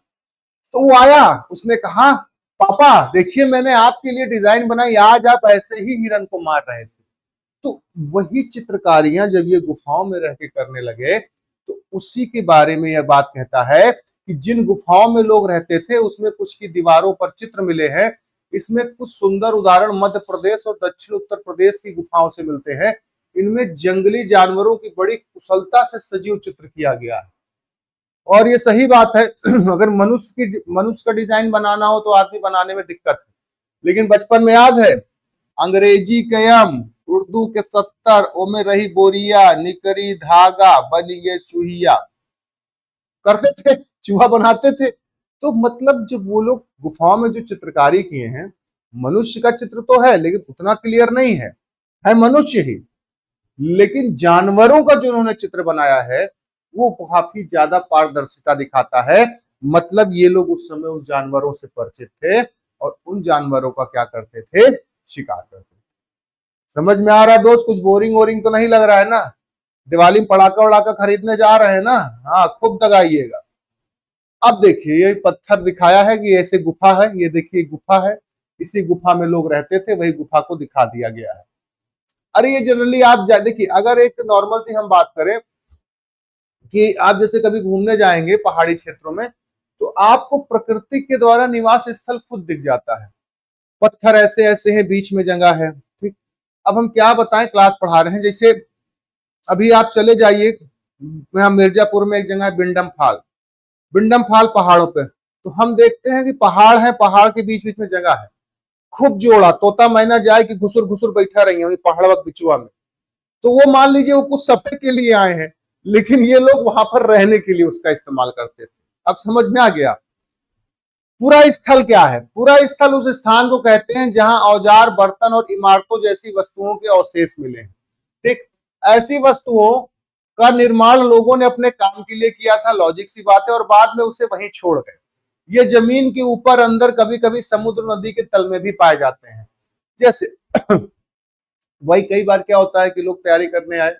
तो वो आया, उसने कहा पापा देखिए मैंने आपके लिए डिजाइन बनाई, आज आप ऐसे ही हिरन को मार रहे थे। तो वही चित्रकारियां जब ये गुफाओं में रह के करने लगे, तो उसी के बारे में यह बात कहता है कि जिन गुफाओं में लोग रहते थे उसमें कुछ की दीवारों पर चित्र मिले हैं। इसमें कुछ सुंदर उदाहरण मध्य प्रदेश और दक्षिण उत्तर प्रदेश की गुफाओं से मिलते हैं। इनमें जंगली जानवरों की बड़ी कुशलता से सजीव चित्र किया गया है। और ये सही बात है। अगर मनुष्य का डिजाइन बनाना हो तो आदमी बनाने में दिक्कत है, लेकिन बचपन में याद है अंग्रेजी कयम, उर्दू के 70, ओमे रही बोरिया, निकरी धागा बनी गए चूहिया, करते थे, चूहा बनाते थे। तो मतलब जब वो लोग गुफाओं में जो चित्रकारी किए हैं, मनुष्य का चित्र तो है लेकिन उतना क्लियर नहीं है मनुष्य ही, लेकिन जानवरों का जो उन्होंने चित्र बनाया है वो काफी ज्यादा पारदर्शिता दिखाता है। मतलब ये लोग उस समय उस जानवरों से परिचित थे और उन जानवरों का क्या करते थे, शिकार करते थे। समझ में आ रहा है दोस्त? कुछ बोरिंग वोरिंग तो नहीं लग रहा है ना? दिवाली में पड़ाका उड़ाका खरीदने जा रहे हैं ना? हाँ, खूब दगाइएगा। अब देखिए ये पत्थर दिखाया है कि ऐसे गुफा है, ये देखिए गुफा है, इसी गुफा में लोग रहते थे, वही गुफा को दिखा दिया गया है। अरे ये जनरली आप देखिए, अगर एक नॉर्मल सी हम बात करें कि आप जैसे कभी घूमने जाएंगे पहाड़ी क्षेत्रों में, तो आपको प्रकृति के द्वारा निवास स्थल खुद दिख जाता है। पत्थर ऐसे ऐसे हैं, बीच में जगह है, ठीक। अब हम क्या बताएं, क्लास पढ़ा रहे हैं। जैसे अभी आप चले जाइए, यहाँ मिर्जापुर में एक जगह है बिंडम फाल, बिंडम फाल पहाड़ों पे, तो हम देखते हैं कि पहाड़ है, पहाड़ के बीच बीच में जगह है, खूब जोड़ा तोता मैना जाए कि घुसुर घुसुर बैठा रही है पहाड़ बिचुआ में। तो वो मान लीजिए वो कुछ समय के लिए आए हैं, लेकिन ये लोग वहां पर रहने के लिए उसका इस्तेमाल करते थे। अब समझ में आ गया? पूरा स्थल क्या है? पूरा स्थल उस स्थान को कहते हैं जहां औजार, बर्तन और इमारतों जैसी वस्तुओं के अवशेष मिले हैं। ठीक, ऐसी वस्तुओं का निर्माण लोगों ने अपने काम के लिए किया था, लॉजिक सी बात है, और बाद में उसे वहीं छोड़ गए। ये जमीन के ऊपर, अंदर, कभी कभी समुद्र, नदी के तल में भी पाए जाते हैं। जैसे वही कई बार क्या होता है कि लोग तैयारी करने आए,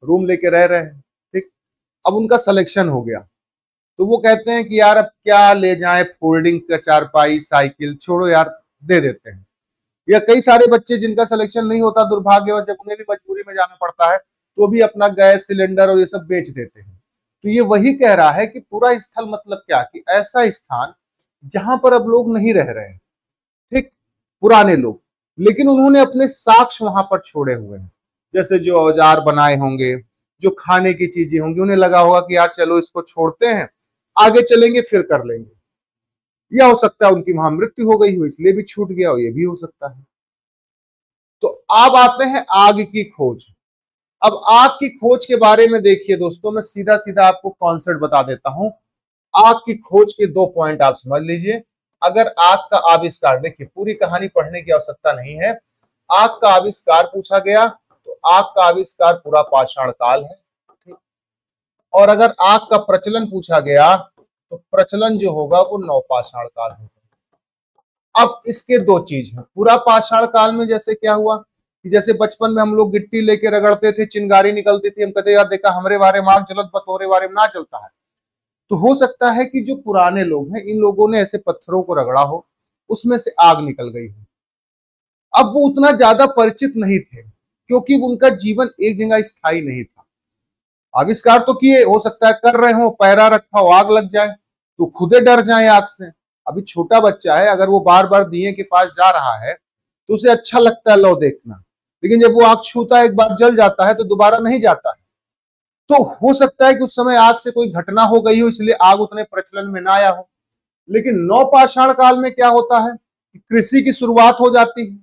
रूम लेके रह रहे हैं, ठीक, अब उनका सिलेक्शन हो गया, तो वो कहते हैं कि यार अब क्या ले जाएं, फोल्डिंग का चारपाई, साइकिल, छोड़ो यार, दे देते हैं। या कई सारे बच्चे जिनका सिलेक्शन नहीं होता, दुर्भाग्यवश उन्हें भी मजबूरी में जाना पड़ता है, तो भी अपना गैस सिलेंडर और ये सब बेच देते हैं। तो ये वही कह रहा है कि पूरा स्थल मतलब क्या, कि ऐसा स्थान जहां पर अब लोग नहीं रह रहे हैं, ठीक, पुराने लोग, लेकिन उन्होंने अपने साक्ष्य वहां पर छोड़े हुए हैं। जैसे जो औजार बनाए होंगे, जो खाने की चीजें होंगी, उन्हें लगा होगा कि यार चलो इसको छोड़ते हैं, आगे चलेंगे फिर कर लेंगे। यह हो सकता है उनकी वहां मृत्यु हो गई हो इसलिए भी छूट गया हो, यह भी हो सकता है। तो अब आते हैं आग की खोज। अब आग की खोज के बारे में देखिए दोस्तों, मैं सीधा सीधा आपको कॉन्सेप्ट बता देता हूं। आग की खोज के 2 पॉइंट आप समझ लीजिए। अगर आग का आविष्कार, देखिए पूरी कहानी पढ़ने की आवश्यकता नहीं है, आग का आविष्कार पूछा गया तो आग का आविष्कार पूरा पाषाण काल है, ठीक। और अगर आग का प्रचलन पूछा गया तो प्रचलन जो होगा वो नवपाषाण काल होगा। अब इसके 2 चीज हैं। पूरा पाषाण काल में जैसे क्या हुआ कि जैसे बचपन में हम लोग गिट्टी लेके रगड़ते थे, चिंगारी निकलती थी, हम कहते यार देखा हमरे बारे में आग जलत बतोरे बारे में ना चलता है। तो हो सकता है कि जो पुराने लोग हैं, इन लोगों ने ऐसे पत्थरों को रगड़ा हो, उसमें से आग निकल गई हो। अब वो उतना ज्यादा परिचित नहीं थे, क्योंकि उनका जीवन एक जगह स्थायी नहीं था। आविष्कार तो किए, हो सकता है कर रहे हो, पैरा रखा हो, आग लग जाए तो खुदे डर जाए आग से। अभी छोटा बच्चा है, अगर वो बार बार दिए के पास जा रहा है तो उसे अच्छा लगता है लो देखना, लेकिन जब वो आग छूता है, एक बार जल जाता है तो दोबारा नहीं जाता है। तो हो सकता है कि उस समय आग से कोई घटना हो गई हो, इसलिए आग उतने प्रचलन में ना आया हो। लेकिन नवपाषाण काल में क्या होता है कि कृषि की शुरुआत हो जाती है,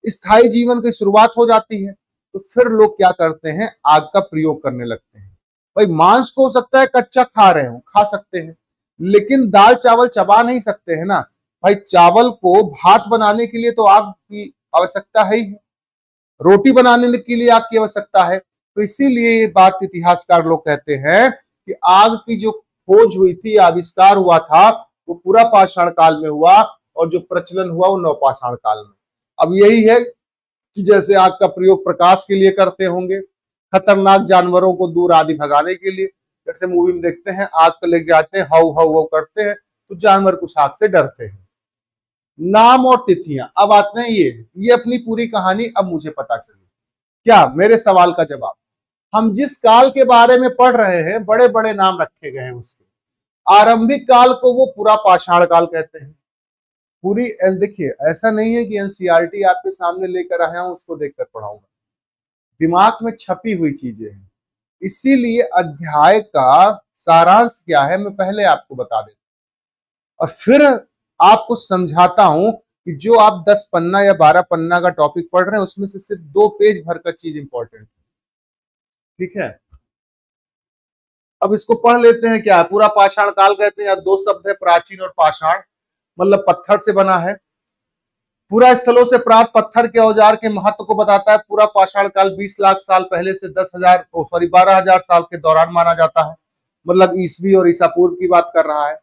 स्थायी जीवन की शुरुआत हो जाती है, तो फिर लोग क्या करते हैं, आग का प्रयोग करने लगते हैं। भाई मांस को हो सकता है कच्चा खा रहे हो, खा सकते हैं, लेकिन दाल चावल चबा नहीं सकते हैं ना। भाई चावल को भात बनाने के लिए तो आग की आवश्यकता है ही, रोटी बनाने के लिए आग की आवश्यकता है। तो इसीलिए ये बात इतिहासकार लोग कहते हैं कि आग की जो खोज हुई थी, आविष्कार हुआ था, वो पूरा पाषाण काल में हुआ, और जो प्रचलन हुआ वो नवपाषाण काल में। अब यही है कि जैसे आग का प्रयोग प्रकाश के लिए करते होंगे, खतरनाक जानवरों को दूर आदि भगाने के लिए, जैसे मूवी में देखते हैं आग को लेके जाते हैं, हाउ हाउ हाउ करते हैं, तो जानवर कुछ आग से डरते हैं। नाम और तिथियां, अब आते हैं ये अपनी पूरी कहानी अब मुझे पता चली। क्या, मेरे सवाल का जवाब, हम जिस काल के बारे में पढ़ रहे हैं, बड़े बड़े नाम रखे गए हैं उसके। आरंभिक काल को वो पूरा पाषाण काल कहते हैं। पूरी देखिए, ऐसा नहीं है कि एनसीईआरटी आपके सामने लेकर आया हूं उसको देखकर पढ़ाऊंगा, दिमाग में छपी हुई चीजें हैं। इसीलिए अध्याय का सारांश क्या है मैं पहले आपको बता देता और फिर आपको समझाता हूं कि जो आप 10 पन्ना या 12 पन्ना का टॉपिक पढ़ रहे हैं, उसमें से सिर्फ 2 पेज भर का चीज इंपॉर्टेंट है। ठीक है, अब इसको पढ़ लेते हैं। क्या है, पूरा पाषाण काल कहते हैं, 2 शब्द है, प्राचीन और पाषाण, मतलब पत्थर से बना है। पूरा स्थलों से प्राप्त पत्थर के औजार के महत्व को बताता है। पूरा पाषाण काल 20 लाख साल पहले से 12,000 साल के दौरान माना जाता है, मतलब ईसवी और ईसा पूर्व की बात कर रहा है।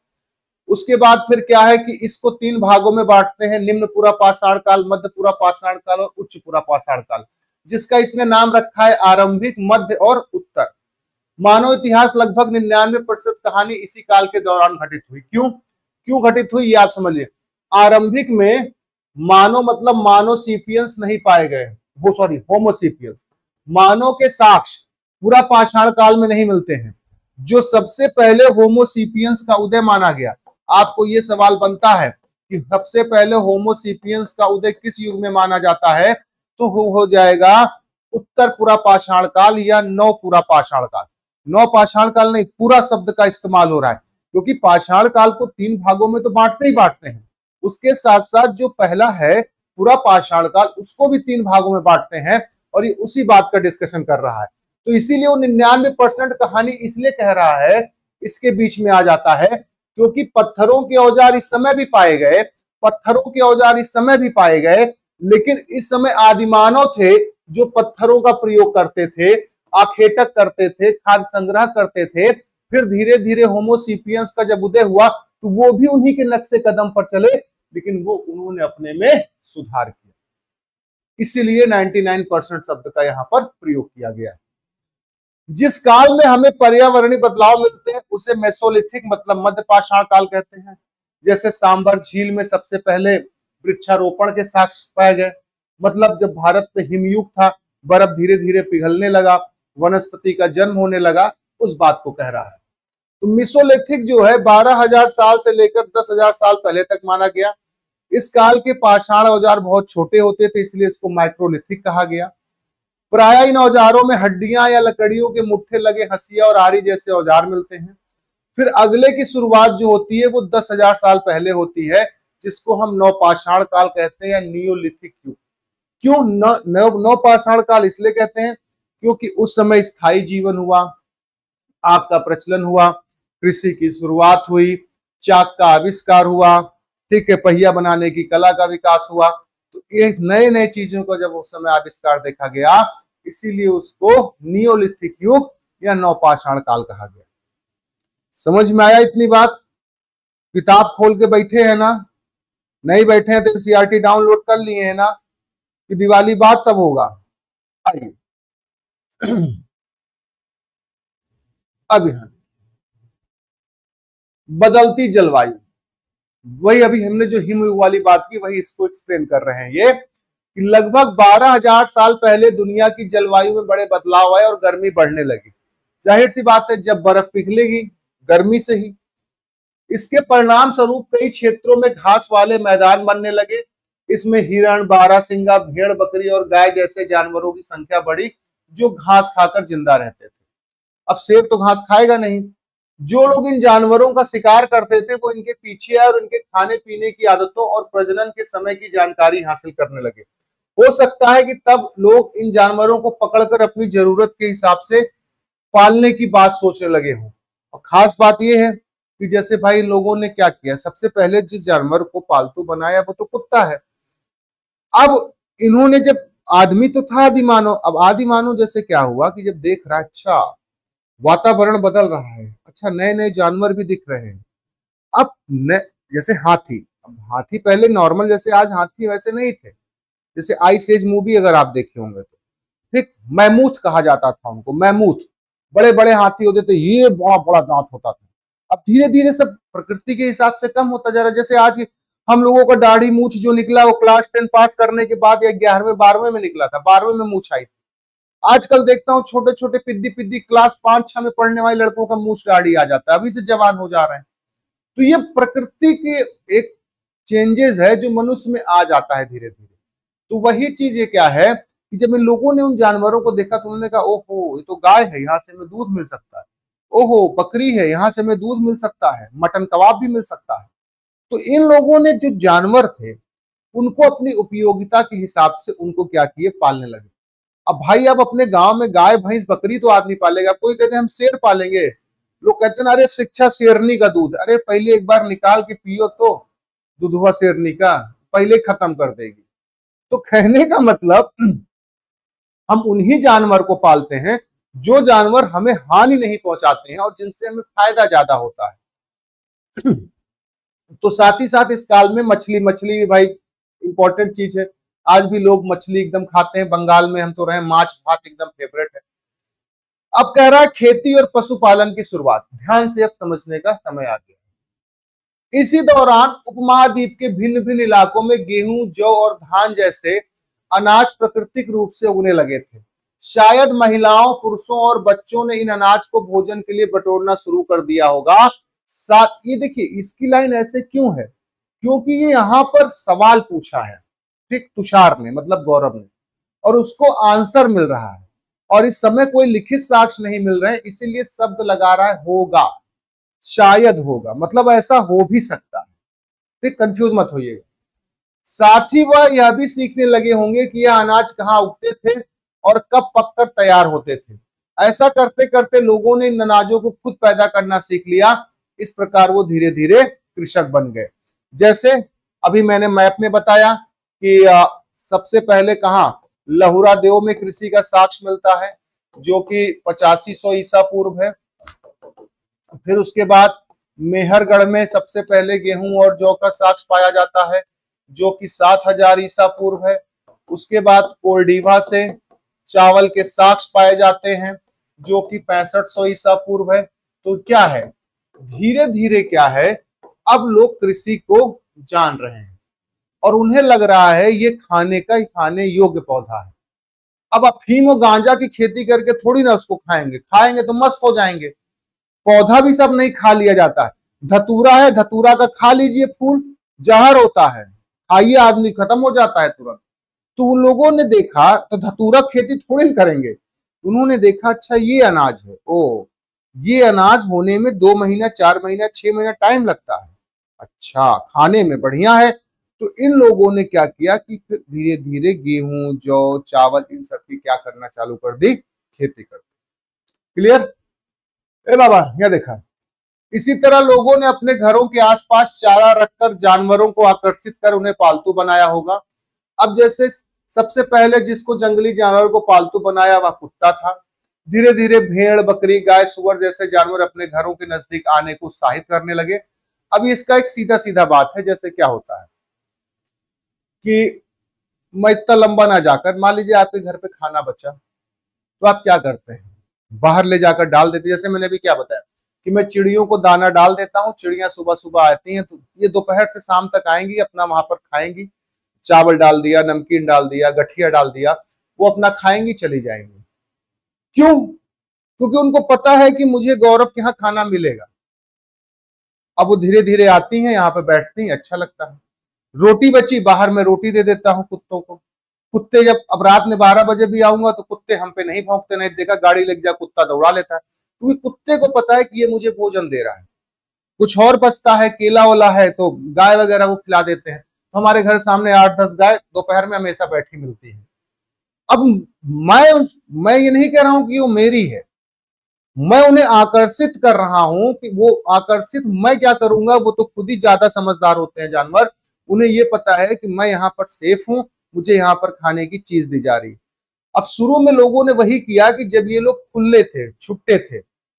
उसके बाद फिर क्या है कि इसको 3 भागों में बांटते हैं, निम्न पूरा पाषाण काल, मध्य पूरा पाषाण काल और उच्च पूरा पाषाण काल, जिसका इसने नाम रखा है आरंभिक, मध्य और उत्तर। मानव इतिहास लगभग 99% कहानी इसी काल के दौरान घटित हुई। क्यों घटित हुई ये आप समझिए। आरंभिक में मानव मतलब मानोसेपियंस नहीं पाए गए, वो सॉरी होमोसेपियंस, मानव के साक्ष्य पूरा पाषाण काल में नहीं मिलते हैं। जो सबसे पहले होमोसेपियंस का उदय माना गया, आपको ये सवाल बनता है कि सबसे पहले होमोसेपियंस का उदय किस युग में माना जाता है, तो हो जाएगा उत्तर पूरा पाषाण काल या नव पूरा पाषाण काल। नव पाषाण काल नहीं, पूरा शब्द का इस्तेमाल हो रहा है, क्योंकि पाषाण काल को 3 भागों में तो बांटते ही बांटते हैं। उसके साथ साथ जो पहला है पूरा पाषाण काल, उसको भी 3 भागों में बांटते हैं, और ये उसी बात का डिस्कशन कर रहा है। तो इसीलिए वो 99% कहानी इसलिए कह रहा है, इसके बीच में आ जाता है, क्योंकि पत्थरों के औजार इस समय भी पाए गए, पत्थरों के औजार इस समय भी पाए गए, लेकिन इस समय आदिमानव थे जो पत्थरों का प्रयोग करते थे, आखेटक करते थे, खाद्य संग्रह करते थे। फिर धीरे धीरे होमोसेपियंस का जब उदय हुआ तो वो भी उन्हीं के नक्शे कदम पर चले, लेकिन वो उन्होंने अपने में सुधार किया। इसीलिए 99% शब्द का यहां पर प्रयोग किया गया है। जिस काल में हमें पर्यावरणीय बदलाव मिलते हैं उसे मेसोलिथिक मतलब मध्य पाषाण काल कहते हैं। जैसे सांबर झील में सबसे पहले वृक्षारोपण के साक्ष्य पाए गए, मतलब जब भारत में हिमयुग था, बर्फ धीरे धीरे पिघलने लगा, वनस्पति का जन्म होने लगा, उस बात को कह रहा है। तो मेसोलिथिक जो है 12,000 साल से लेकर 10,000 साल पहले तक माना गया। इस काल के पाषाण औजार बहुत छोटे होते थे, इसलिए इसको माइक्रोलिथिक कहा गया। प्राय इन औजारों में हड्डियां या लकड़ियों के मुट्ठे लगे हंसिया और आरी जैसे औजार मिलते हैं। फिर अगले की शुरुआत जो होती है वो 10,000 साल पहले होती है, जिसको हम नवपाषाण काल कहते हैं या नियोलिथिक युग। क्यों नवपाषाण काल इसलिए कहते हैं क्योंकि उस समय स्थायी जीवन हुआ, आग का प्रचलन हुआ, कृषि की शुरुआत हुई, चाक का आविष्कार हुआ, ठीक है, पहिया बनाने की कला का विकास हुआ। तो ये नए नए चीजों का जब उस समय आविष्कार देखा गया, इसीलिए उसको नियोलिथिक युग या नवपाषाण काल कहा गया। समझ में आया इतनी बात? किताब खोल के बैठे हैं ना? नहीं बैठे हैं तो एनसीईआरटी डाउनलोड कर लिए हैं ना? कि दिवाली बाद सब होगा? आइए अब यहाँ बदलती जलवायु, वही अभी हमने जो हिमयुग वाली बात की वही इसको एक्सप्लेन कर रहे हैं ये कि लगभग 12,000 साल पहले दुनिया की जलवायु में बड़े बदलाव आए और गर्मी बढ़ने लगी। जाहिर सी बात है, जब बर्फ पिघलेगी गर्मी से ही। इसके परिणाम स्वरूप कई क्षेत्रों में घास वाले मैदान बनने लगे। इसमें हिरण, बारहसिंगा, भेड़, बकरी और गाय जैसे जानवरों की संख्या बढ़ी जो घास खाकर जिंदा रहते थे। अब शेर तो घास खाएगा नहीं। जो लोग इन जानवरों का शिकार करते थे वो इनके पीछे और उनके खाने पीने की आदतों और प्रजनन के समय की जानकारी हासिल करने लगे। हो सकता है कि तब लोग इन जानवरों को पकड़कर अपनी जरूरत के हिसाब से पालने की बात सोचने लगे हों। और खास बात यह है कि जैसे भाई लोगों ने क्या किया, सबसे पहले जिस जानवर को पालतू बनाया वो तो कुत्ता है। अब इन्होंने जब, आदमी तो था आदि मानव, अब आदि मानव जैसे क्या हुआ कि जब देख रहा है अच्छा वातावरण बदल रहा है, अच्छा नए नए जानवर भी दिख रहे हैं। अब जैसे हाथी, अब हाथी पहले नॉर्मल जैसे आज हाथी वैसे नहीं थे। जैसे आइस एज मूवी अगर आप देखे होंगे तो ठीक मैमूथ कहा जाता था उनको, मैमूथ बड़े बड़े हाथी होते थे, ये बड़ा बड़ा दांत होता था। अब धीरे धीरे सब प्रकृति के हिसाब से कम होता जा रहा है। जैसे आज हम लोगों का दाढ़ी मूछ जो निकला वो क्लास 10 पास करने के बाद या 11वें 12वें में निकला था, 12वें में मूछ आई। आजकल देखता हूँ छोटे छोटे पिद्दी पिद्दी क्लास 5-6 में पढ़ने वाले लड़कों का मूछ दाढ़ी आ जाता है, अभी से जवान हो जा रहे हैं। तो ये प्रकृति के एक चेंजेस है जो मनुष्य में आ जाता है धीरे धीरे। तो वही चीज ये क्या है कि जब इन लोगों ने उन जानवरों को देखा तो उन्होंने कहा ओहो ये तो गाय है, यहाँ से हमें दूध मिल सकता है, ओहो बकरी है, यहाँ से हमें दूध मिल सकता है, मटन कबाब भी मिल सकता है। तो इन लोगों ने जो जानवर थे उनको अपनी उपयोगिता के हिसाब से उनको क्या किए, पालने लगे। अब भाई अब अपने गांव में गाय भैंस बकरी तो आदमी पालेगा, कोई कहते हैं हम शेर पालेंगे, लोग कहते हैं अरे शिक्षा शेरनी का दूध, अरे पहले एक बार निकाल के पियो तो दूधवा शेरनी का, पहले खत्म कर देगी। तो कहने का मतलब हम उन्हीं जानवर को पालते हैं जो जानवर हमें हानि नहीं पहुंचाते हैं और जिनसे हमें फायदा ज्यादा होता है। तो साथ ही साथ इस काल में मछली, मछली भी भाई इंपॉर्टेंट चीज है। आज भी लोग मछली एकदम खाते हैं, बंगाल में हम तो रहे, माछ भात एकदम फेवरेट है। अब कह रहा है खेती और पशुपालन की शुरुआत, ध्यान से अब समझने का समय आ गया। इसी दौरान उपमहाद्वीप के भिन्न भिन्न इलाकों में गेहूं, जौ और धान जैसे अनाज प्राकृतिक रूप से उगने लगे थे। शायद महिलाओं, पुरुषों और बच्चों ने इन अनाज को भोजन के लिए बटोरना शुरू कर दिया होगा। साथ ये देखिए इसकी लाइन ऐसे क्यों है, क्योंकि ये यहां पर सवाल पूछा है, ठीक, तुषार ने मतलब गौरव ने, और उसको आंसर मिल रहा है और इस समय कोई लिखित साक्ष्य नहीं मिल रहे, इसीलिए शब्द लगा रहा है होगा, शायद होगा, मतलब ऐसा हो भी सकता है। ठीक, कंफ्यूज मत होइएगा। साथ ही वह यह भी सीखने लगे होंगे कि यह अनाज कहाँ उगते थे और कब पककर तैयार होते थे। ऐसा करते करते लोगों ने इन अनाजों को खुद पैदा करना सीख लिया। इस प्रकार वो धीरे धीरे कृषक बन गए। जैसे अभी मैंने मैप में बताया कि सबसे पहले कहा लहुरा देव में कृषि का साक्ष्य मिलता है जो कि 8500 ईसा पूर्व है। फिर उसके बाद मेहरगढ़ में सबसे पहले गेहूं और जौ का साक्ष्य पाया जाता है जो कि 7000 ईसा पूर्व है। उसके बाद कोरडीवा से चावल के साक्ष्य पाए जाते हैं जो कि 6500 ईसा पूर्व है। तो क्या है, धीरे धीरे क्या है, अब लोग कृषि को जान रहे हैं और उन्हें लग रहा है ये खाने का ही खाने योग्य पौधा है। अब अफीम और गांजा की खेती करके थोड़ी ना उसको खाएंगे, खाएंगे तो मस्त हो जाएंगे। पौधा भी सब नहीं खा लिया जाता है। धतूरा है, धतूरा का खा लीजिए, फूल जहर होता है, खाइए आदमी खत्म हो जाता है तुरंत। तो उन लोगों ने देखा तो धतूरा खेती थोड़ी ना करेंगे, उन्होंने देखा अच्छा ये अनाज है, ओ ये अनाज होने में 2 महीना 4 महीना 6 महीना टाइम लगता है, अच्छा खाने में बढ़िया है। तो इन लोगों ने क्या किया कि फिर धीरे धीरे गेहूं, जौ, चावल इन सब की क्या करना चालू कर दी, खेती कर दी। क्लियर? ए बाबा यहाँ देखा। इसी तरह लोगों ने अपने घरों के आसपास चारा रखकर जानवरों को आकर्षित कर उन्हें पालतू बनाया होगा। अब जैसे सबसे पहले जिसको जंगली जानवर को पालतू बनाया वह कुत्ता था। धीरे धीरे भेड़, बकरी, गाय, सुअर जैसे जानवर अपने घरों के नजदीक आने को उत्साहित करने लगे। अब इसका एक सीधा सीधा बात है, जैसे क्या होता है कि मैं इतना लंबा ना जाकर, मान लीजिए आपके घर पे खाना बचा तो आप क्या करते हैं, बाहर ले जाकर डाल देते हैं। जैसे मैंने भी क्या बताया कि मैं चिड़ियों को दाना डाल देता हूँ, चिड़ियां सुबह सुबह आती हैं तो ये दोपहर से शाम तक आएंगी, अपना वहां पर खाएंगी, चावल डाल दिया, नमकीन डाल दिया, गठिया डाल दिया, वो अपना खाएंगी, चली जाएंगी। क्यों? क्योंकि उनको पता है कि मुझे गौरव के यहाँ खाना मिलेगा। अब वो धीरे धीरे आती हैं, यहाँ पे बैठती हैं, अच्छा लगता है। रोटी बची, बाहर में रोटी दे देता हूँ कुत्तों को। कुत्ते जब, अब रात में 12 बजे भी आऊंगा तो कुत्ते हम पे नहीं भौंकते, नहीं देखा गाड़ी लग जाए कुत्ता दौड़ा लेता है, क्योंकि कुत्ते को पता है कि ये मुझे भोजन दे रहा है। कुछ और बचता है, केला वाला है तो गाय वगैरह वो खिला देते हैं। तो हमारे घर सामने 8-10 गाय दोपहर में हमेशा बैठी मिलती है। अब मैं ये नहीं कह रहा हूं कि वो मेरी है, मैं उन्हें आकर्षित कर रहा हूं कि वो आकर्षित मैं क्या करूंगा, वो तो खुद ही ज्यादा समझदार होते हैं जानवर। उन्हें ये पता है कि मैं यहाँ पर सेफ हूं, मुझे यहाँ पर खाने की चीज दी जा रही। अब शुरू में लोगों ने वही किया कि जब ये लोग खुले थे, छुट्टे थे,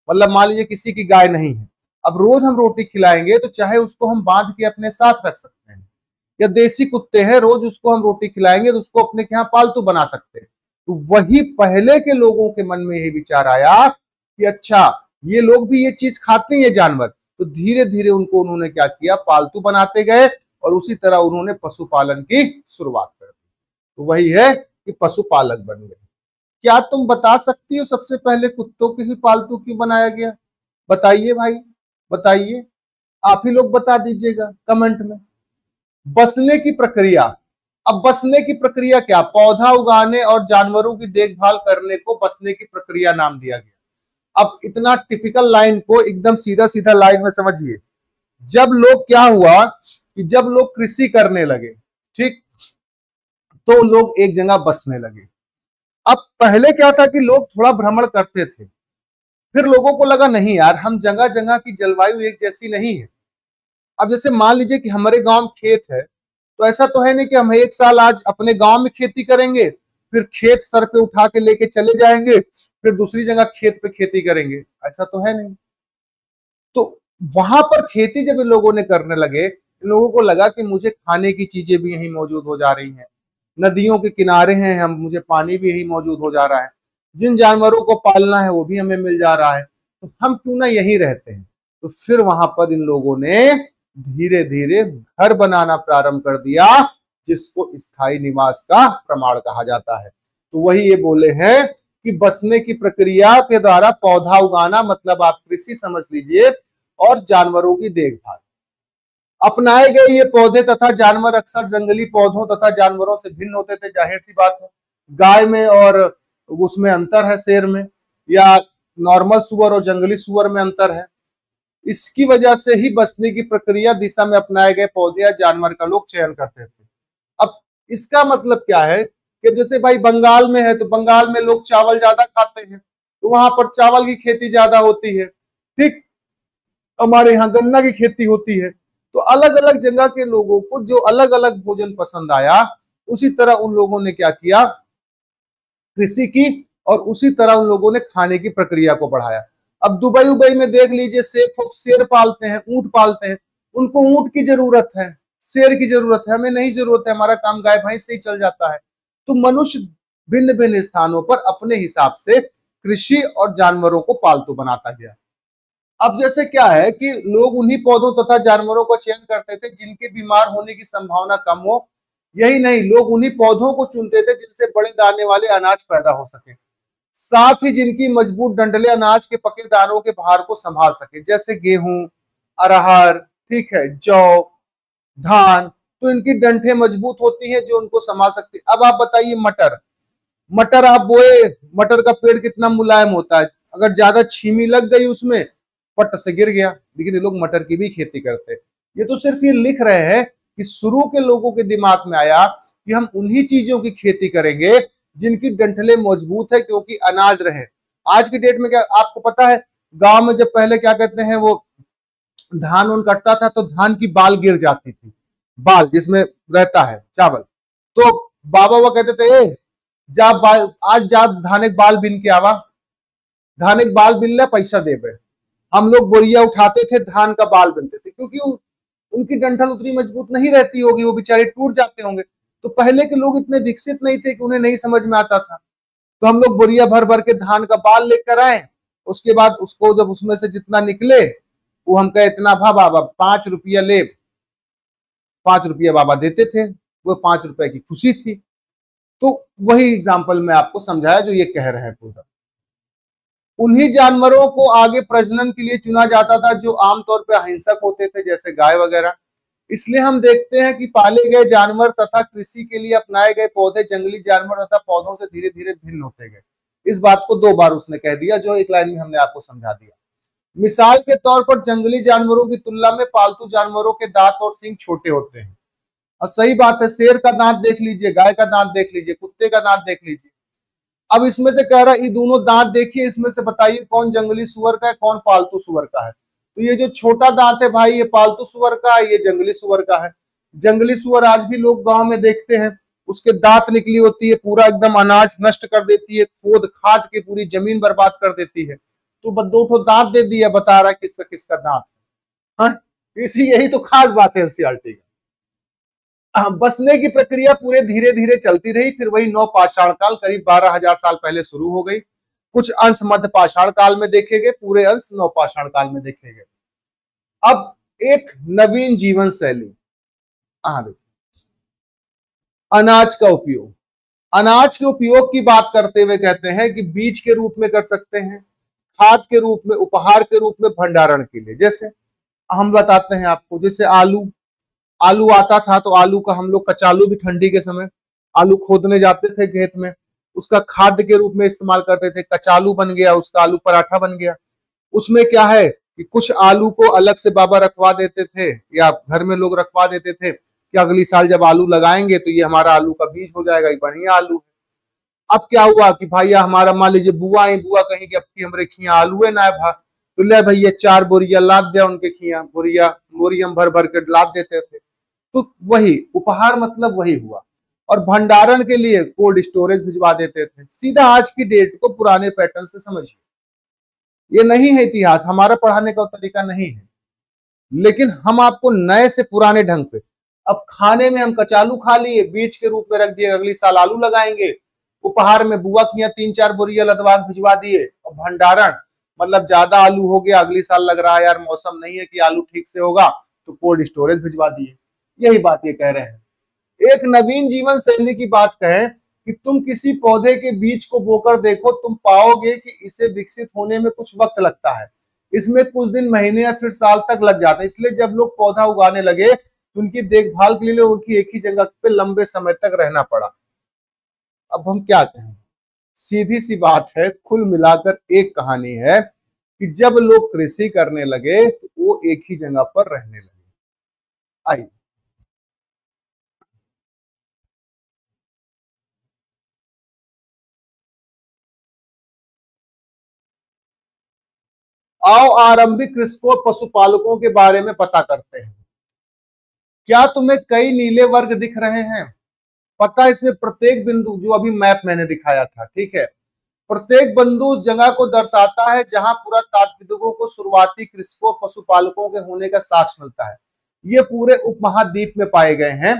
मतलब मान लीजिए किसी की गाय नहीं है, अब रोज हम रोटी खिलाएंगे तो चाहे उसको हम बांध के अपने साथ रख सकते हैं, या देसी कुत्ते हैं, रोज उसको हम रोटी खिलाएंगे तो उसको अपने यहाँ पालतू बना सकते हैं। तो वही पहले के लोगों के मन में यही विचार आया कि अच्छा ये लोग भी ये चीज खाते हैं जानवर, तो धीरे धीरे उनको उन्होंने क्या किया, पालतू बनाते गए और उसी तरह उन्होंने पशुपालन की शुरुआत कर दी। तो वही है कि पशुपालक बन गए। क्या तुम बता सकती हो सबसे पहले कुत्तों के ही पालतू क्यों बनाया गया? बताइए भाई, बताइए, आप ही लोग बता दीजिएगा कमेंट में। बसने की प्रक्रिया। अब बसने की प्रक्रिया क्या, पौधा उगाने और जानवरों की देखभाल करने को बसने की प्रक्रिया नाम दिया गया। अब इतना टिपिकल लाइन को एकदम सीधा सीधा लाइन में समझिए। जब लोग, क्या हुआ कि जब लोग कृषि करने लगे, ठीक, तो लोग एक जगह बसने लगे। अब पहले क्या था कि लोग थोड़ा भ्रमण करते थे, फिर लोगों को लगा नहीं यार, हम जगह जगह की जलवायु एक जैसी नहीं है। अब जैसे मान लीजिए कि हमारे गांव में खेत है, तो ऐसा तो है नहीं कि हम एक साल आज अपने गांव में खेती करेंगे, फिर खेत सर पे उठा के लेके चले जाएंगे, फिर दूसरी जगह खेत पे खेती करेंगे, ऐसा तो है नहीं। तो वहां पर खेती जब इन लोगों ने करने लगे, इन लोगों को लगा कि मुझे खाने की चीजें भी यहीं मौजूद हो जा रही हैं, नदियों के किनारे हैं हम, मुझे पानी भी यही मौजूद हो जा रहा है, जिन जानवरों को पालना है वो भी हमें मिल जा रहा है, तो हम क्यों ना यहीं रहते हैं। तो फिर वहां पर इन लोगों ने धीरे धीरे घर बनाना प्रारंभ कर दिया, जिसको स्थायी निवास का प्रमाण कहा जाता है। तो वही ये बोले हैं कि बसने की प्रक्रिया के द्वारा पौधा उगाना, मतलब आप कृषि समझ लीजिए, और जानवरों की देखभाल। अपनाए गए ये पौधे तथा जानवर अक्सर जंगली पौधों तथा जानवरों से भिन्न होते थे, जाहिर सी बात है। गाय में और उसमें अंतर है, शेर में, या नॉर्मल सुअर और जंगली सुअर में अंतर है। इसकी वजह से ही बसने की प्रक्रिया दिशा में अपनाए गए पौधे या जानवर का लोग चयन करते थे। अब इसका मतलब क्या है कि जैसे भाई बंगाल में है तो बंगाल में लोग चावल ज्यादा खाते हैं, तो वहां पर चावल की खेती ज्यादा होती है, ठीक। हमारे यहाँ गन्ना की खेती होती है। तो अलग अलग जगह के लोगों को जो अलग अलग भोजन पसंद आया, उसी तरह उन लोगों ने क्या किया, कृषि की, और उसी तरह उन लोगों ने खाने की प्रक्रिया को बढ़ाया। अब दुबई उबई में देख लीजिए, शेर पालते हैं, ऊंट पालते हैं, उनको ऊंट की जरूरत है, शेर की जरूरत है, हमें नहीं जरूरत है, हमारा काम गाय भैंस से ही चल जाता है। तो मनुष्य भिन्न भिन्न स्थानों पर अपने हिसाब से कृषि और जानवरों को पालतू बनाता गया। अब जैसे क्या है कि लोग उन्हीं पौधों तथा जानवरों का चयन करते थे जिनके बीमार होने की संभावना कम हो। यही नहीं, लोग उन्हीं पौधों को चुनते थे जिनसे बड़े दाने वाले अनाज पैदा हो सके, साथ ही जिनकी मजबूत डंडले अनाज के पके दानों के भार को संभाल सके, जैसे गेहूं, अरहर, ठीक है, जौ, धान। तो इनकी डंठे मजबूत होती हैं जो उनको संभाल सकती। अब आप बताइए, मटर, मटर आप बोए, मटर का पेड़ कितना मुलायम होता है, अगर ज्यादा छीमी लग गई उसमें, पट से गिर गया। लेकिन ये लोग मटर की भी खेती करते। ये तो सिर्फ ये लिख रहे हैं कि शुरू के लोगों के दिमाग में आया कि हम उन्हीं चीजों की खेती करेंगे जिनकी डंठलें मजबूत है, क्योंकि अनाज रहे। आज की डेट में क्या आपको पता है, गांव में जब पहले क्या कहते हैं, वो धान उन कटता था तो धान की बाल गिर जाती थी, बाल जिसमें रहता है चावल, तो बाबा वो कहते थे, ए जा बाल, आज जा धान एक बाल बिन के आवा, धान एक बाल बिन ले, पैसा दे बे। हम लोग बोरिया उठाते थे, धान का बाल बनते थे, क्योंकि उनकी डंठल उतनी मजबूत नहीं रहती होगी, वो बेचारे टूट जाते होंगे। तो पहले के लोग इतने विकसित नहीं थे कि उन्हें नहीं समझ में आता था। तो हम लोग बोरिया भर भर के धान का बाल लेकर आए, उसके बाद उसको जब उसमें से जितना निकले वो हम कहे इतना भा बाबा 5 रुपया ले, 5 रुपया बाबा देते थे, वो 5 रुपए की खुशी थी। तो वही एग्जाम्पल मैं आपको समझाया जो ये कह रहे हैं पूरा। उन्हीं जानवरों को आगे प्रजनन के लिए चुना जाता था जो आमतौर पर अहिंसक होते थे, जैसे गाय वगैरह। इसलिए हम देखते हैं कि पाले गए जानवर तथा कृषि के लिए अपनाए गए पौधे जंगली जानवर तथा पौधों से धीरे धीरे भिन्न होते गए। इस बात को 2 बार उसने कह दिया, जो एक लाइन में हमने आपको समझा दिया। मिसाल के तौर पर जंगली जानवरों की तुलना में पालतू जानवरों के दांत और सींग छोटे होते हैं। और सही बात है, शेर का दांत देख लीजिए, गाय का दांत देख लीजिए, कुत्ते का दांत देख लीजिए। अब इसमें से कह रहा है ये दोनों दांत देखिए, इसमें से बताइए कौन जंगली सुअर का है, कौन पालतू सुअर का है। तो ये जो छोटा दांत है भाई, ये पालतू सुअर का है, ये जंगली सुअर का है। जंगली सुअर आज भी लोग गांव में देखते हैं, उसके दांत निकली होती है, पूरा एकदम अनाज नष्ट कर देती है, खोद खाद के पूरी जमीन बर्बाद कर देती है। तो 2 ठो दांत दे दिया, बता रहा है किसका किसका दांत है। हाँ? इसी यही तो खास बात है एनसीईआरटी का। बसने की प्रक्रिया पूरे धीरे धीरे चलती रही, फिर वही नवपाषाण काल करीब 12,000 साल पहले शुरू हो गई। कुछ अंश मध्य पाषाण काल में देखे गए, पूरे अंश नवपाषाण काल में देखे गए। अब एक नवीन जीवन शैली, अनाज का उपयोग। अनाज के उपयोग की बात करते हुए कहते हैं कि बीज के रूप में कर सकते हैं, खाद के रूप में, उपहार के रूप में, भंडारण के लिए। जैसे हम बताते हैं आपको, जैसे आलू आता था तो आलू का हम लोग कचालू भी ठंडी के समय आलू खोदने जाते थे खेत में, उसका खाद्य के रूप में इस्तेमाल करते थे। कचालू बन गया, उसका आलू पराठा बन गया। उसमें क्या है कि कुछ आलू को अलग से बाबा रखवा देते थे या घर में लोग रखवा देते थे कि अगली साल जब आलू लगाएंगे तो ये हमारा आलू का बीज हो जाएगा, ये बढ़िया आलू। अब क्या हुआ कि भैया हमारा मान लीजिए बुआ कहीं कि अब की हमरे खिया आलू है ना भा, तो ले भैया 4 बोरिया लाद दिया उनके खिया, बोरिया भर भर के लाद देते थे। तो वही उपहार मतलब वही हुआ। और भंडारण के लिए कोल्ड स्टोरेज भिजवा देते थे। सीधा आज की डेट को पुराने पैटर्न से समझिए। ये नहीं है इतिहास, हमारा पढ़ाने का तरीका नहीं है, लेकिन हम आपको नए से पुराने ढंग पे। अब खाने में हम कचालू खा लिए, बीज के रूप में रख दिए, अगली साल आलू लगाएंगे। उपहार में बुआ खिया 3-4 बोरिया लदवा भिजवा दिए। और भंडारण मतलब ज्यादा आलू हो गया, अगली साल लग रहा है यार मौसम नहीं है कि आलू ठीक से होगा, तो कोल्ड स्टोरेज भिजवा दिए। यही बात ये कह रहे हैं। एक नवीन जीवन शैली की बात कहें कि तुम किसी पौधे के बीज को बोकर देखो, तुम पाओगे कि इसे विकसित होने में कुछ वक्त लगता है। इसमें कुछ दिन, महीने या फिर साल तक लग जाते हैं। इसलिए जब लोग पौधा उगाने लगे तो उनकी देखभाल के लिए उनकी एक ही जगह पे लंबे समय तक रहना पड़ा। अब हम क्या कहें, सीधी सी बात है, कुल मिलाकर एक कहानी है कि जब लोग कृषि करने लगे तो वो एक ही जगह पर रहने लगे। आइए आओ आरंभिक कृषकों पशुपालकों के बारे में पता करते हैं। क्या तुम्हें कई नीले वर्ग दिख रहे हैं? पता है इसमें प्रत्येक बिंदु, जो अभी मैप मैंने दिखाया था, ठीक है, प्रत्येक बिंदु उस जगह को दर्शाता है जहां पुरातात्विकों को शुरुआती कृषकों पशुपालकों के होने का साक्ष्य मिलता है। ये पूरे उपमहाद्वीप में पाए गए हैं।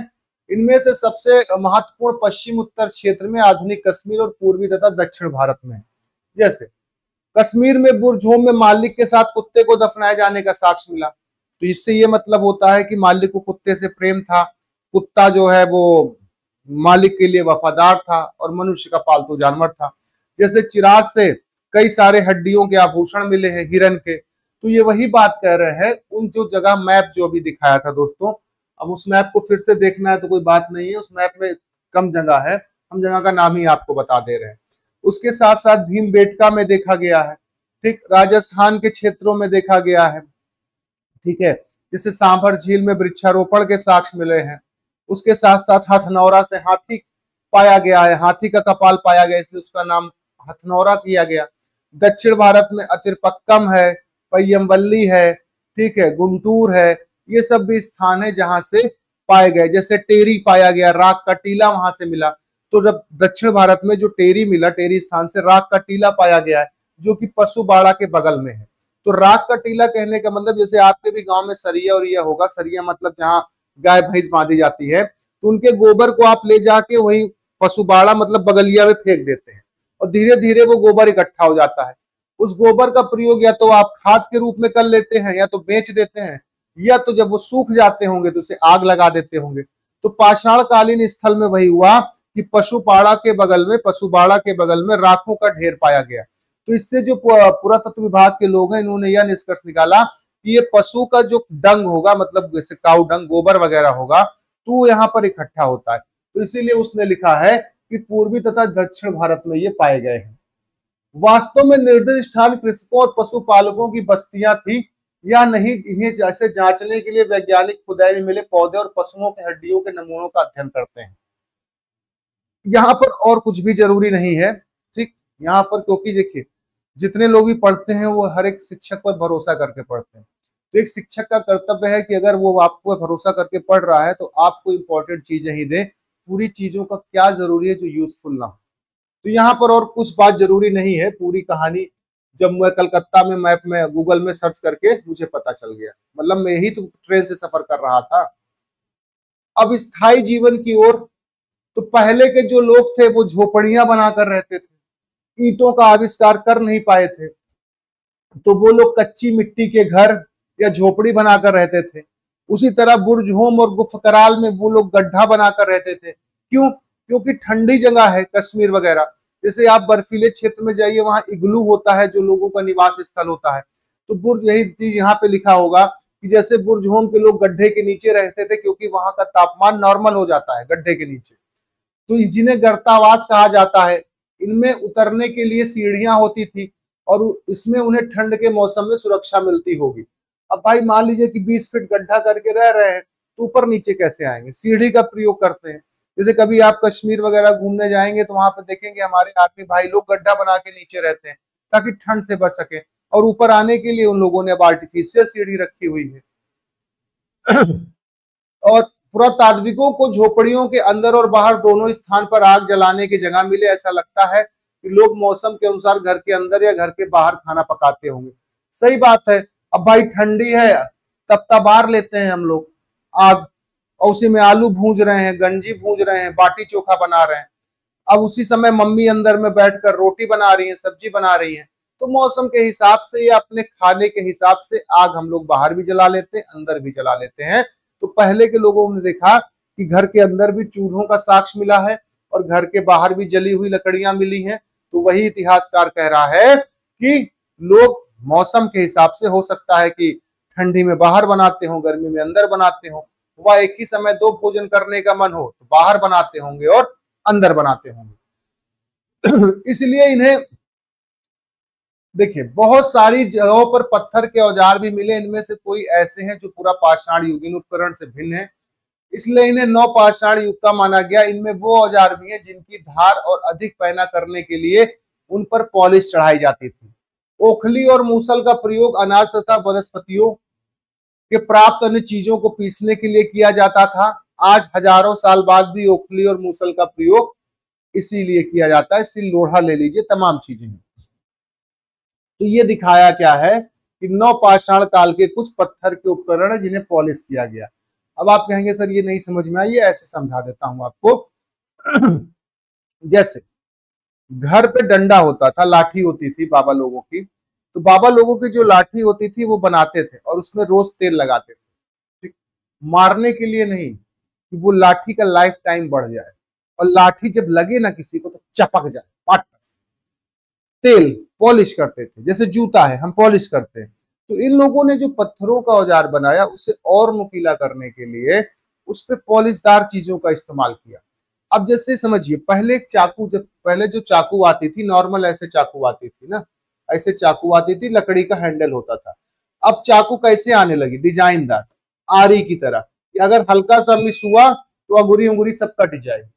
इनमें से सबसे महत्वपूर्ण पश्चिम उत्तर क्षेत्र में, आधुनिक कश्मीर और पूर्वी तथा दक्षिण भारत में। जैसे कश्मीर में बुरझोम में मालिक के साथ कुत्ते को दफनाए जाने का साक्ष्य मिला। तो इससे ये मतलब होता है कि मालिक को कुत्ते से प्रेम था, कुत्ता जो है वो मालिक के लिए वफादार था और मनुष्य का पालतू जानवर था। जैसे चिराग से कई सारे हड्डियों के आभूषण मिले हैं हिरन के। तो ये वही बात कह रहे हैं, उन जो जगह मैप जो अभी दिखाया था दोस्तों, अब उस मैप को फिर से देखना है तो कोई बात नहीं है, उस मैप में कम जगह है, हम जगह का नाम ही आपको बता दे रहे हैं। उसके साथ साथ भीमबेटका में देखा गया है, ठीक, राजस्थान के क्षेत्रों में देखा गया है, ठीक है, जिससे सांभर झील में वृक्षारोपण के साक्ष्य मिले हैं। उसके साथ साथ हथनौरा से हाथी पाया गया है, हाथी का कपाल पाया गया, इसलिए उसका नाम हथनौरा किया गया। दक्षिण भारत में अतिरपक्कम है, पय्यमवल्ली है, ठीक है, गुंटूर है, ये सब भी स्थान है जहां से पाए गए। जैसे टेरी पाया गया, राग का टीला वहां से मिला। तो जब दक्षिण भारत में जो टेरी मिला, टेरी स्थान से राग का टीला पाया गया है, जो कि पशुबाड़ा के बगल में है। तो राग का टीला कहने का मतलब, जैसे आपके भी गांव में सरिया और यह होगा, सरिया मतलब जहां गाय भैंस बांधी जाती है, तो उनके गोबर को आप ले जाके वही पशुबाड़ा मतलब बगलिया में फेंक देते हैं और धीरे धीरे वो गोबर इकट्ठा हो जाता है। उस गोबर का प्रयोग या तो आप खाद के रूप में कर लेते हैं या तो बेच देते हैं, या तो जब वो सूख जाते होंगे तो उसे आग लगा देते होंगे। तो पाषाण कालीन स्थल में वही हुआ कि पशुबाड़ा के बगल में राखों का ढेर पाया गया। तो इससे जो पुरातत्व विभाग के लोग हैं इन्होंने यह निष्कर्ष निकाला कि ये पशु का जो डंग होगा, मतलब जैसे काऊ डंग गोबर वगैरह होगा, तो यहाँ पर इकट्ठा होता है। तो इसीलिए उसने लिखा है कि पूर्वी तथा दक्षिण भारत में ये पाए गए हैं। वास्तव में निर्दिष्ट स्थान कृषकों और पशुपालकों की बस्तियां थी या नहीं, इन्हें जैसे जांचने के लिए वैज्ञानिक खुदाई में मिले पौधे और पशुओं के हड्डियों के नमूनों का अध्ययन करते हैं। यहाँ पर और कुछ भी जरूरी नहीं है, ठीक। यहाँ पर क्योंकि देखिए जितने लोग भी पढ़ते हैं वो हर एक शिक्षक पर भरोसा करके पढ़ते हैं। तो एक शिक्षक का कर्तव्य है कि अगर वो आपको भरोसा करके पढ़ रहा है तो आपको इंपॉर्टेंट चीजें ही दे, पूरी चीजों का क्या जरूरी है जो यूजफुल ना हो। तो यहाँ पर और कुछ बात जरूरी नहीं है, पूरी कहानी जब मैं कलकत्ता में मैप में गूगल में सर्च करके मुझे पता चल गया, मतलब मैं ही तो ट्रेन से सफर कर रहा था। अब स्थायी जीवन की ओर, तो पहले के जो लोग थे वो झोपड़ियां बनाकर रहते थे, ईंटों का आविष्कार कर नहीं पाए थे, तो वो लोग कच्ची मिट्टी के घर या झोपड़ी बनाकर रहते थे। उसी तरह बुर्ज होम और गुफकराल में वो लोग गड्ढा बनाकर रहते थे। क्यों? क्योंकि ठंडी जगह है कश्मीर वगैरह, जैसे आप बर्फीले क्षेत्र में जाइए वहां इग्लू होता है जो लोगों का निवास स्थल होता है। तो बुर्ज, यही चीज यहाँ पे लिखा होगा कि जैसे बुर्ज होम के लोग गड्ढे के नीचे रहते थे क्योंकि वहां का तापमान नॉर्मल हो जाता है गड्ढे के नीचे, तो जिन्हें गर्तावास कहा जाता है, इनमें उतरने के लिए सीढ़ियां होती थी और इसमें उन्हें ठंड के मौसम में सुरक्षा मिलती होगी। अब भाई मान लीजिए कि 20 फीट गड्ढा करके रह रहे हैं तो ऊपर नीचे कैसे आएंगे? सीढ़ी का प्रयोग करते हैं। जैसे कभी आप कश्मीर वगैरह घूमने जाएंगे तो वहां पर देखेंगे हमारे आर्मी भाई लोग गड्ढा बना के नीचे रहते हैं ताकि ठंड से बच सके, और ऊपर आने के लिए उन लोगों ने अब आर्टिफिशियल सीढ़ी रखी हुई है। और पुरातात्विकों को झोपड़ियों के अंदर और बाहर दोनों स्थान पर आग जलाने की जगह मिले। ऐसा लगता है कि लोग मौसम के अनुसार घर के अंदर या घर के बाहर खाना पकाते होंगे। सही बात है। अब भाई ठंडी है तब तबार लेते हैं हम लोग आग, और उसी में आलू भूंज रहे हैं, गंजी भूंज रहे हैं, बाटी चोखा बना रहे हैं। अब उसी समय मम्मी अंदर में बैठकर रोटी बना रही है, सब्जी बना रही है। तो मौसम के हिसाब से या अपने खाने के हिसाब से आग हम लोग बाहर भी जला लेते हैं, अंदर भी जला लेते हैं। तो पहले के लोगों ने देखा कि घर के अंदर भी चूल्हों का साक्ष्य मिला है और घर के बाहर भी जली हुई लकड़ियां मिली हैं। तो वही इतिहासकार कह रहा है कि लोग मौसम के हिसाब से, हो सकता है कि ठंडी में बाहर बनाते हो, गर्मी में अंदर बनाते हो, वह एक ही समय दो भोजन करने का मन हो तो बाहर बनाते होंगे और अंदर बनाते होंगे। इसलिए इन्हें देखिए बहुत सारी जगहों पर पत्थर के औजार भी मिले, इनमें से कोई ऐसे हैं जो पूरा पाषाण युगीन उपकरण से भिन्न है, इसलिए इन्हें नौ पाषाण युग का माना गया। इनमें वो औजार भी हैं जिनकी धार और अधिक पैना करने के लिए उन पर पॉलिश चढ़ाई जाती थी। ओखली और मूसल का प्रयोग अनाज तथा वनस्पतियों के प्राप्त अन्य चीजों को पीसने के लिए किया जाता था। आज हजारों साल बाद भी ओखली और मूसल का प्रयोग इसीलिए किया जाता है, सिल लोढ़ा ले लीजिए, तमाम चीजें हैं। तो ये दिखाया क्या है कि नौ पाषाण काल के कुछ पत्थर के उपकरण है जिन्हें पॉलिश किया गया। अब आप कहेंगे सर ये नहीं समझ में आई, ये ऐसे समझा देता हूं आपको। जैसे घर पे डंडा होता था, लाठी होती थी बाबा लोगों की, तो बाबा लोगों की जो लाठी होती थी वो बनाते थे और उसमें रोज तेल लगाते थे, ठीक, मारने के लिए नहीं, कि वो लाठी का लाइफ टाइम बढ़ जाए और लाठी जब लगे ना किसी को तो चपक जाए, पाट से। तेल पॉलिश करते थे, जैसे जूता है हम पॉलिश करते हैं। तो इन लोगों ने जो पत्थरों का औजार बनाया उसे और नुकीला करने के लिए उस पे पॉलिशदार चीजों का इस्तेमाल किया। अब जैसे समझिए पहले चाकू, जब पहले जो चाकू आती थी नॉर्मल ऐसे चाकू आती थी ना, ऐसे चाकू आती थी, लकड़ी का हैंडल होता था। अब चाकू कैसे आने लगी? डिजाइनदार, आरी की तरह, कि अगर हल्का सा मिस हुआ तो अंगुरी अंगुरी सब कट जाएगी।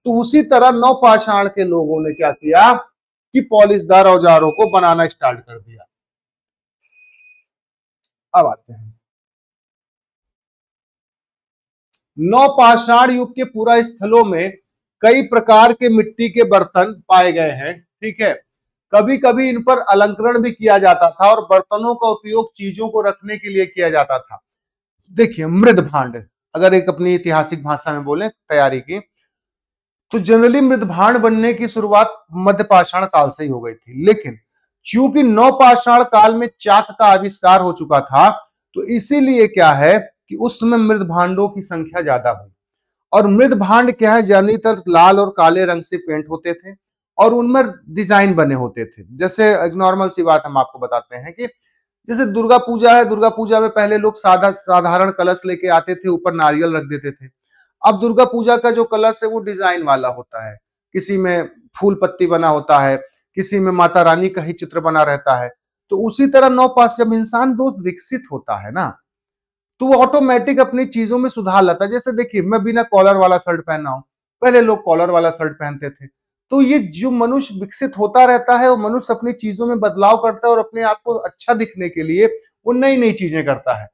तो उसी तरह नौ पाषाण के लोगों ने क्या किया कि पॉलिशदार औजारों को बनाना स्टार्ट कर दिया। अब आते हैं नौ पाषाण युग के पूरा स्थलों में कई प्रकार के मिट्टी के बर्तन पाए गए हैं, ठीक है। कभी कभी इन पर अलंकरण भी किया जाता था और बर्तनों का उपयोग चीजों को रखने के लिए किया जाता था। देखिए मृद भांड, अगर एक अपनी ऐतिहासिक भाषा में बोले तैयारी की, तो जनरली मृदभांड बनने की शुरुआत मध्य पाषाण काल से ही हो गई थी। लेकिन चूंकि नवपाषाण काल में चाक का आविष्कार हो चुका था, तो इसीलिए क्या है कि उस समय मृदभांडों की संख्या ज्यादा हुई। और मृदभांड क्या है, ज्यादातर लाल और काले रंग से पेंट होते थे और उनमें डिजाइन बने होते थे। जैसे एक नॉर्मल सी बात हम आपको बताते हैं कि जैसे दुर्गा पूजा है, दुर्गा पूजा में पहले लोग साधारण कलश लेके आते थे, ऊपर नारियल रख देते थे। अब दुर्गा पूजा का जो कलश है वो डिजाइन वाला होता है, किसी में फूल पत्ती बना होता है, किसी में माता रानी का ही चित्र बना रहता है। तो उसी तरह नवपाष जब इंसान दोस्त विकसित होता है ना, तो वो ऑटोमेटिक अपनी चीजों में सुधार लाता है। जैसे देखिए, मैं बिना कॉलर वाला शर्ट पहना हूं, पहले लोग कॉलर वाला शर्ट पहनते थे। तो ये जो मनुष्य विकसित होता रहता है, वो मनुष्य अपनी चीजों में बदलाव करता है और अपने आप को अच्छा दिखने के लिए वो नई नई चीजें करता है।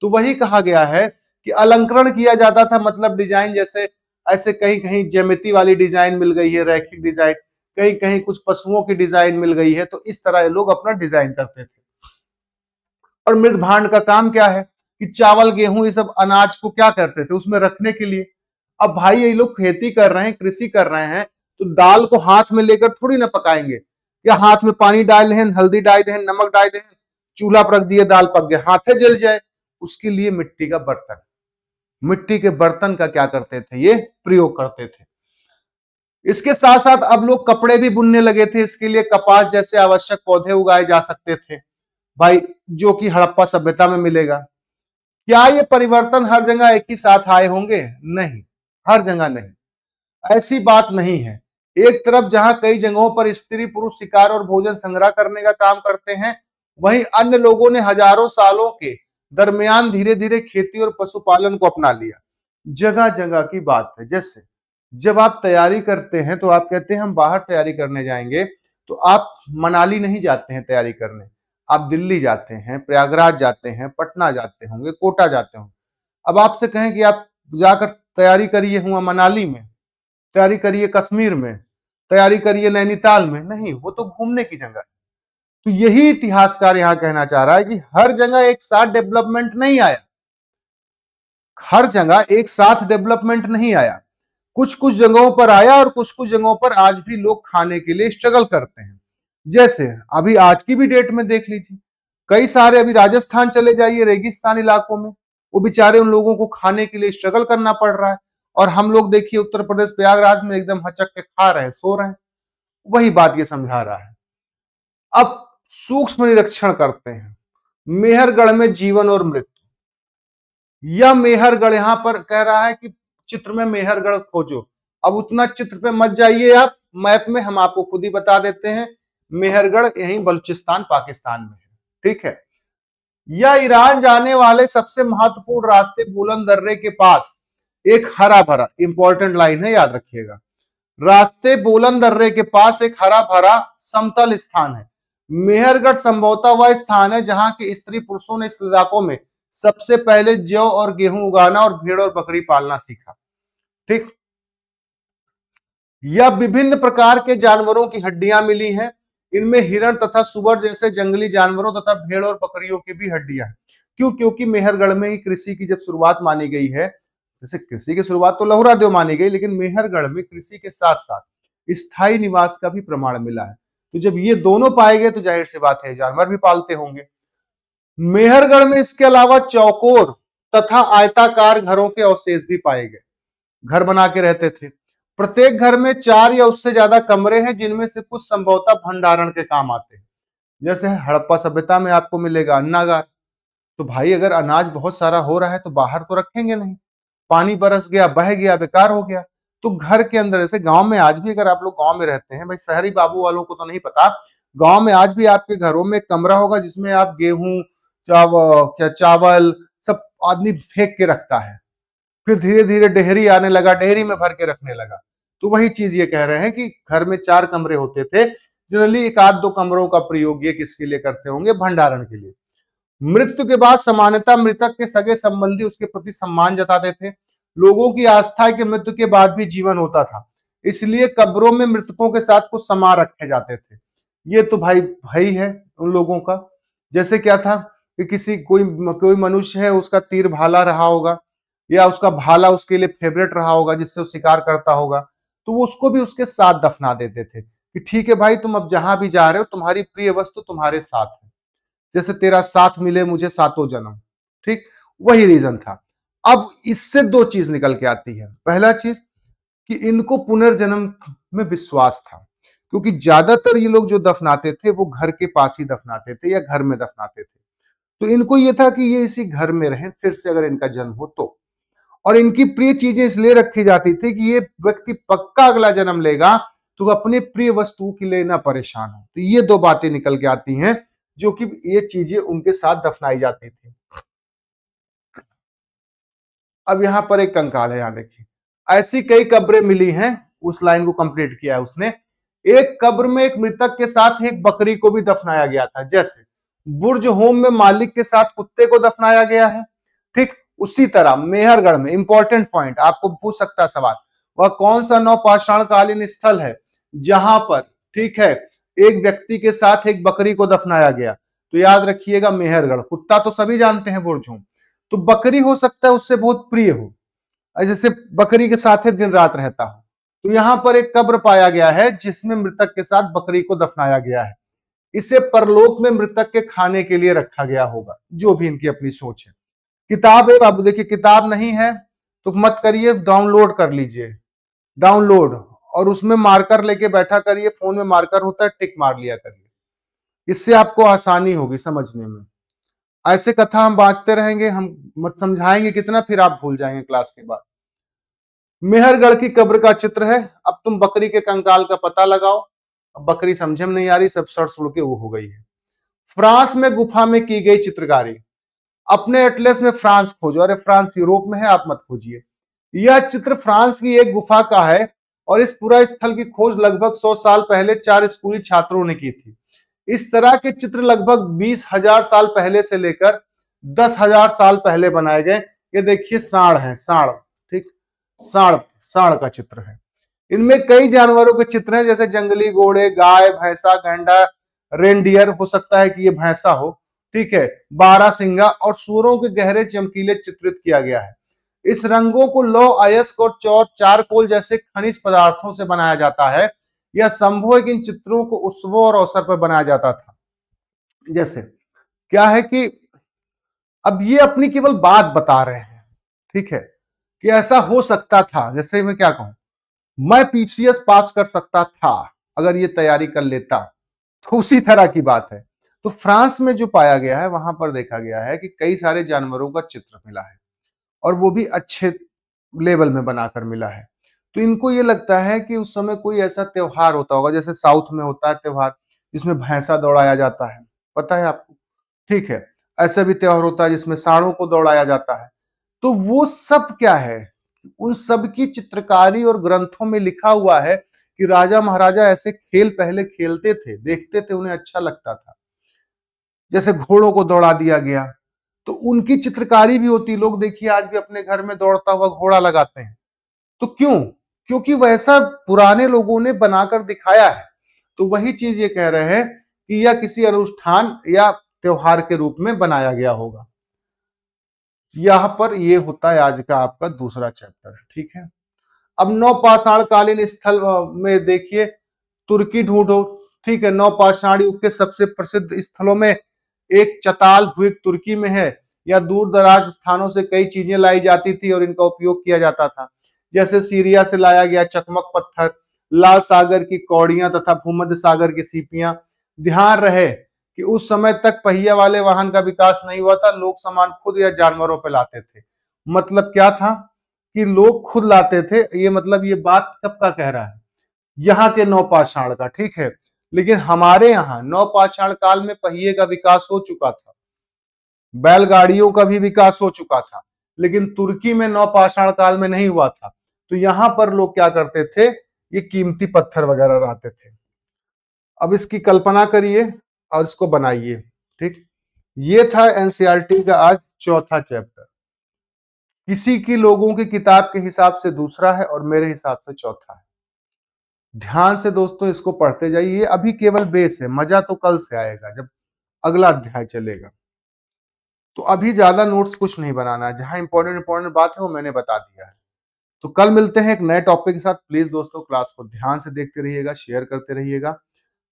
तो वही कहा गया है कि अलंकरण किया जाता था, मतलब डिजाइन, जैसे ऐसे कहीं कहीं ज्यामिति वाली डिजाइन मिल गई है, रैखिक डिजाइन, कहीं कहीं कुछ पशुओं की डिजाइन मिल गई है। तो इस तरह ये लोग अपना डिजाइन करते थे। और मृदभांड का काम क्या है कि चावल गेहूं ये सब अनाज को क्या करते थे, उसमें रखने के लिए। अब भाई ये लोग खेती कर रहे हैं, कृषि कर रहे हैं, तो दाल को हाथ में लेकर थोड़ी ना पकाएंगे, या हाथ में पानी डाल दें, हल्दी डाल दें, नमक डाल दें, चूल्हा पर रख दिए, दाल पक गया, हाथे जल जाए। उसके लिए मिट्टी का बर्तन, मिट्टी के बर्तन का क्या करते थे, ये प्रयोग करते थे। इसके साथ साथ अब लोग कपड़े भी बुनने लगे थे, इसके लिए कपास जैसे आवश्यक पौधे उगाए जा सकते थे भाई, जो कि हड़प्पा सभ्यता में मिलेगा। क्या ये परिवर्तन हर जगह एक ही साथ आए होंगे? नहीं, हर जगह नहीं, ऐसी बात नहीं है। एक तरफ जहां कई जगहों पर स्त्री पुरुष शिकार और भोजन संग्रह करने का काम करते हैं, वहीं अन्य लोगों ने हजारों सालों के दरमियान धीरे धीरे खेती और पशुपालन को अपना लिया। जगह जगह की बात है। जैसे जब आप तैयारी करते हैं तो आप कहते हैं हम बाहर तैयारी करने जाएंगे, तो आप मनाली नहीं जाते हैं तैयारी करने, आप दिल्ली जाते हैं, प्रयागराज जाते हैं, पटना जाते होंगे, कोटा जाते होंगे। अब आपसे कहें कि आप जाकर तैयारी करिए हुआ मनाली में, तैयारी करिए कश्मीर में, तैयारी करिए नैनीताल में, नहीं, वो तो घूमने की जगह है। तो यही इतिहासकार यहां कहना चाह रहा है कि हर जगह एक साथ डेवलपमेंट नहीं आया, हर जगह एक साथ डेवलपमेंट नहीं आया, कुछ कुछ जगहों पर आया और कुछ कुछ जगहों पर आज भी लोग खाने के लिए स्ट्रगल करते हैं। जैसे अभी आज की भी डेट में देख लीजिए, कई सारे, अभी राजस्थान चले जाइए, रेगिस्तान इलाकों में वो बेचारे उन लोगों को खाने के लिए स्ट्रगल करना पड़ रहा है। और हम लोग देखिए उत्तर प्रदेश प्रयागराज में एकदम हचक के खा रहे हैं, सो रहे हैं। वही बात ये समझा रहा है। अब सूक्ष्म निरीक्षण करते हैं, मेहरगढ़ में जीवन और मृत्यु। यह मेहरगढ़ यहां पर कह रहा है कि चित्र में मेहरगढ़ खोजो। अब उतना चित्र पे मत जाइए आप, मैप में हम आपको खुद ही बता देते हैं, मेहरगढ़ यही बलूचिस्तान पाकिस्तान में है। ठीक है, यह ईरान जाने वाले सबसे महत्वपूर्ण रास्ते बुलंद दर्रे के पास एक हरा भरा, इंपॉर्टेंट लाइन है, याद रखिएगा, रास्ते बुलंद दर्रे के पास एक हरा भरा समतल स्थान है। मेहरगढ़ संभवतः वह स्थान है जहां के स्त्री पुरुषों ने इस इलाकों में सबसे पहले जौ और गेहूं उगाना और भेड़ और बकरी पालना सीखा। ठीक, यह विभिन्न प्रकार के जानवरों की हड्डियां मिली हैं, इनमें हिरण तथा सुअर जैसे जंगली जानवरों तथा भेड़ और बकरियों की भी हड्डियां हैं। क्यों? क्योंकि मेहरगढ़ में ही कृषि की जब शुरुआत मानी गई है, जैसे कृषि की शुरुआत तो लहुरा देव मानी गई, लेकिन मेहरगढ़ में कृषि के साथ साथ स्थायी निवास का भी प्रमाण मिला है। तो जब ये दोनों पाए गए तो जाहिर सी बात है जानवर भी पालते होंगे। मेहरगढ़ में इसके अलावा चौकोर तथा आयताकार घरों के अवशेष भी पाए गए, घर बना के रहते थे। प्रत्येक घर में 4 या उससे ज्यादा कमरे हैं, जिनमें से कुछ संभवतः भंडारण के काम आते हैं। जैसे हड़प्पा सभ्यता में आपको मिलेगा अन्नागार। तो भाई अगर अनाज बहुत सारा हो रहा है तो बाहर तो रखेंगे नहीं, पानी बरस गया, बह गया, बेकार हो गया, तो घर के अंदर, जैसे गांव में आज भी, अगर आप लोग गांव में रहते हैं, भाई शहरी बाबू वालों को तो नहीं पता, गांव में आज भी आपके घरों में कमरा होगा जिसमें आप गेहूं, चावल सब आदमी फेंक के रखता है। फिर धीरे धीरे डेहरी आने लगा, डेहरी में भर के रखने लगा। तो वही चीज ये कह रहे हैं कि घर में 4 कमरे होते थे, जनरली एक आध 2 कमरों का प्रयोग ये किसके लिए करते होंगे? भंडारण के लिए। मृत्यु के बाद सामान्यतः मृतक के सगे संबंधी उसके प्रति सम्मान जताते थे। लोगों की आस्था है कि मृत्यु के बाद भी जीवन होता था, इसलिए कब्रों में मृतकों के साथ कुछ सामान रखे जाते थे। ये तो भाई भाई है उन लोगों का। जैसे क्या था कि किसी कोई मनुष्य है, उसका तीर भाला रहा होगा, या उसका भाला उसके लिए फेवरेट रहा होगा जिससे वो शिकार करता होगा, तो वो उसको भी उसके साथ दफना देते थे कि ठीक है भाई, तुम अब जहां भी जा रहे हो तुम्हारी प्रिय वस्तु तुम्हारे साथ है, जैसे तेरा साथ मिले मुझे सातों जन्म। ठीक, वही रीजन था। अब इससे दो चीज निकल के आती है। पहला चीज कि इनको पुनर्जन्म में विश्वास था, क्योंकि ज्यादातर ये लोग जो दफनाते थे वो घर के पास ही दफनाते थे या घर में दफनाते थे। तो इनको ये था कि ये इसी घर में रहें फिर से अगर इनका जन्म हो तो। और इनकी प्रिय चीजें इसलिए रखी जाती थी कि ये व्यक्ति पक्का अगला जन्म लेगा तो अपने प्रिय वस्तुओं के लिए ना परेशान हो। तो ये दो बातें निकल के आती हैं जो कि ये चीजें उनके साथ दफनाई जाती थी। अब यहां पर एक कंकाल है, यहां देखिए, ऐसी कई कब्रें मिली हैं। उस लाइन को कंप्लीट किया है उसने। एक कब्र में एक मृतक के साथ एक बकरी को भी दफनाया गया था, जैसे बुर्ज होम में मालिक के साथ कुत्ते को दफनाया गया है। ठीक उसी तरह मेहरगढ़ में, इंपॉर्टेंट पॉइंट आपको पूछ सकता है सवाल, वह कौन सा नवपाषाण कालीन स्थल है जहां पर, ठीक है, एक व्यक्ति के साथ एक बकरी को दफनाया गया? तो याद रखिएगा मेहरगढ़। कुत्ता तो सभी जानते हैं बुर्ज होम, तो बकरी हो सकता है उससे बहुत प्रिय हो, जैसे बकरी के साथ ही दिन रात रहता हो। तो यहां पर एक कब्र पाया गया है जिसमें मृतक के साथ बकरी को दफनाया गया है। इसे परलोक में मृतक के खाने के लिए रखा गया होगा, जो भी इनकी अपनी सोच है। किताब है बाबू, देखिए किताब नहीं है तो मत करिए, डाउनलोड कर लीजिए, डाउनलोड, और उसमें मार्कर लेके बैठा करिए, फोन में मार्कर होता है, टिक मार लिया करिए, इससे आपको आसानी होगी समझने में। ऐसे कथा हम बांचते रहेंगे, हम मत समझाएंगे कितना, फिर आप भूल जाएंगे क्लास के बाद। मेहरगढ़ की कब्र का चित्र है। अब तुम बकरी के कंकाल का पता लगाओ। अब बकरी समझे में नहीं आ रही, सब शर्ट सुड़ के वो हो गई है। फ्रांस में गुफा में की गई चित्रकारी। अपने एटलस में फ्रांस खोजो। अरे फ्रांस यूरोप में है, आप मत खोजिए। यह चित्र फ्रांस की एक गुफा का है और इस पूरा स्थल की खोज लगभग 100 साल पहले 4 स्कूली छात्रों ने की थी। इस तरह के चित्र लगभग 20,000 साल पहले से लेकर 10,000 साल पहले बनाए गए। ये देखिए सांड है, सांड, ठीक, सांड, सांड का चित्र है। इनमें कई जानवरों के चित्र हैं, जैसे जंगली घोड़े, गाय, भैंसा, गैंडा, रेनडियर, हो सकता है कि ये भैंसा हो, ठीक है, बारहसिंगा और सूअरों के गहरे चमकीले चित्रित किया गया है। इस रंगों को लौह अयस्क और चारकोल जैसे खनिज पदार्थों से बनाया जाता है। यह संभव है कि इन चित्रों को उत्सवों और अवसर पर बनाया जाता था। जैसे क्या है कि अब ये अपनी केवल बात बता रहे हैं, ठीक है, कि ऐसा हो सकता था। जैसे मैं क्या कहूं, मैं पीसीएस पास कर सकता था अगर ये तैयारी कर लेता, तो उसी तरह की बात है। तो फ्रांस में जो पाया गया है वहां पर देखा गया है कि कई सारे जानवरों का चित्र मिला है और वो भी अच्छे लेवल में बनाकर मिला है। तो इनको ये लगता है कि उस समय कोई ऐसा त्योहार होता होगा, जैसे साउथ में होता है त्योहार जिसमें भैंसा दौड़ाया जाता है, पता है आपको, ठीक है। ऐसा भी त्योहार होता है जिसमें सांडों को दौड़ाया जाता है। तो वो सब क्या है, उन सब की चित्रकारी और ग्रंथों में लिखा हुआ है कि राजा महाराजा ऐसे खेल पहले खेलते थे, देखते थे, उन्हें अच्छा लगता था। जैसे घोड़ों को दौड़ा दिया गया, तो उनकी चित्रकारी भी होती। लोग देखिए आज भी अपने घर में दौड़ता हुआ घोड़ा लगाते हैं। तो क्यों? क्योंकि वैसा पुराने लोगों ने बनाकर दिखाया है। तो वही चीज ये कह रहे हैं कि यह किसी अनुष्ठान या त्योहार के रूप में बनाया गया होगा। यहां पर ये होता है आज का आपका दूसरा चैप्टर, ठीक है। अब नवपाषाण कालीन स्थल में देखिए, तुर्की ढूंढो, ठीक है। नवपाषाण युग के सबसे प्रसिद्ध स्थलों में एक चताल हुई तुर्की में है। या दूर दराज स्थानों से कई चीजें लाई जाती थी और इनका उपयोग किया जाता था। जैसे सीरिया से लाया गया चकमक पत्थर, लाल सागर की कौड़ियां तथा भूमध्य सागर की सीपियां। ध्यान रहे कि उस समय तक पहिया वाले वाहन का विकास नहीं हुआ था, लोग सामान खुद या जानवरों पर लाते थे। मतलब क्या था कि लोग खुद लाते थे। ये मतलब ये बात कब का कह रहा है, यहाँ के नवपाषाण का, ठीक है। लेकिन हमारे यहाँ नवपाषाण काल में पहिए का विकास हो चुका था, बैलगाड़ियों का भी विकास हो चुका था, लेकिन तुर्की में नवपाषाण काल में नहीं हुआ था। तो यहां पर लोग क्या करते थे, ये कीमती पत्थर वगैरह लाते थे। अब इसकी कल्पना करिए और इसको बनाइए, ठीक। ये था एनसीईआरटी का आज चौथा चैप्टर। किसी की लोगों की किताब के हिसाब से दूसरा है और मेरे हिसाब से चौथा है। ध्यान से दोस्तों इसको पढ़ते जाइए। अभी केवल बेस है, मजा तो कल से आएगा जब अगला अध्याय चलेगा। तो अभी ज्यादा नोट्स कुछ नहीं बनाना है, जहां इंपॉर्टेंट बात है वो मैंने बता दिया है। तो कल मिलते हैं एक नए टॉपिक के साथ। प्लीज दोस्तों क्लास को ध्यान से देखते रहिएगा, शेयर करते रहिएगा।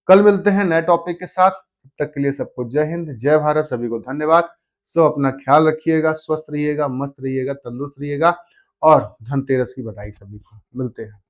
कल मिलते हैं नए टॉपिक के साथ। तब तक के लिए सबको जय हिंद, जय भारत, सभी को धन्यवाद। सब अपना ख्याल रखिएगा, स्वस्थ रहिएगा, मस्त रहिएगा, तंदुरुस्त रहिएगा और धनतेरस की बधाई सभी को। मिलते हैं।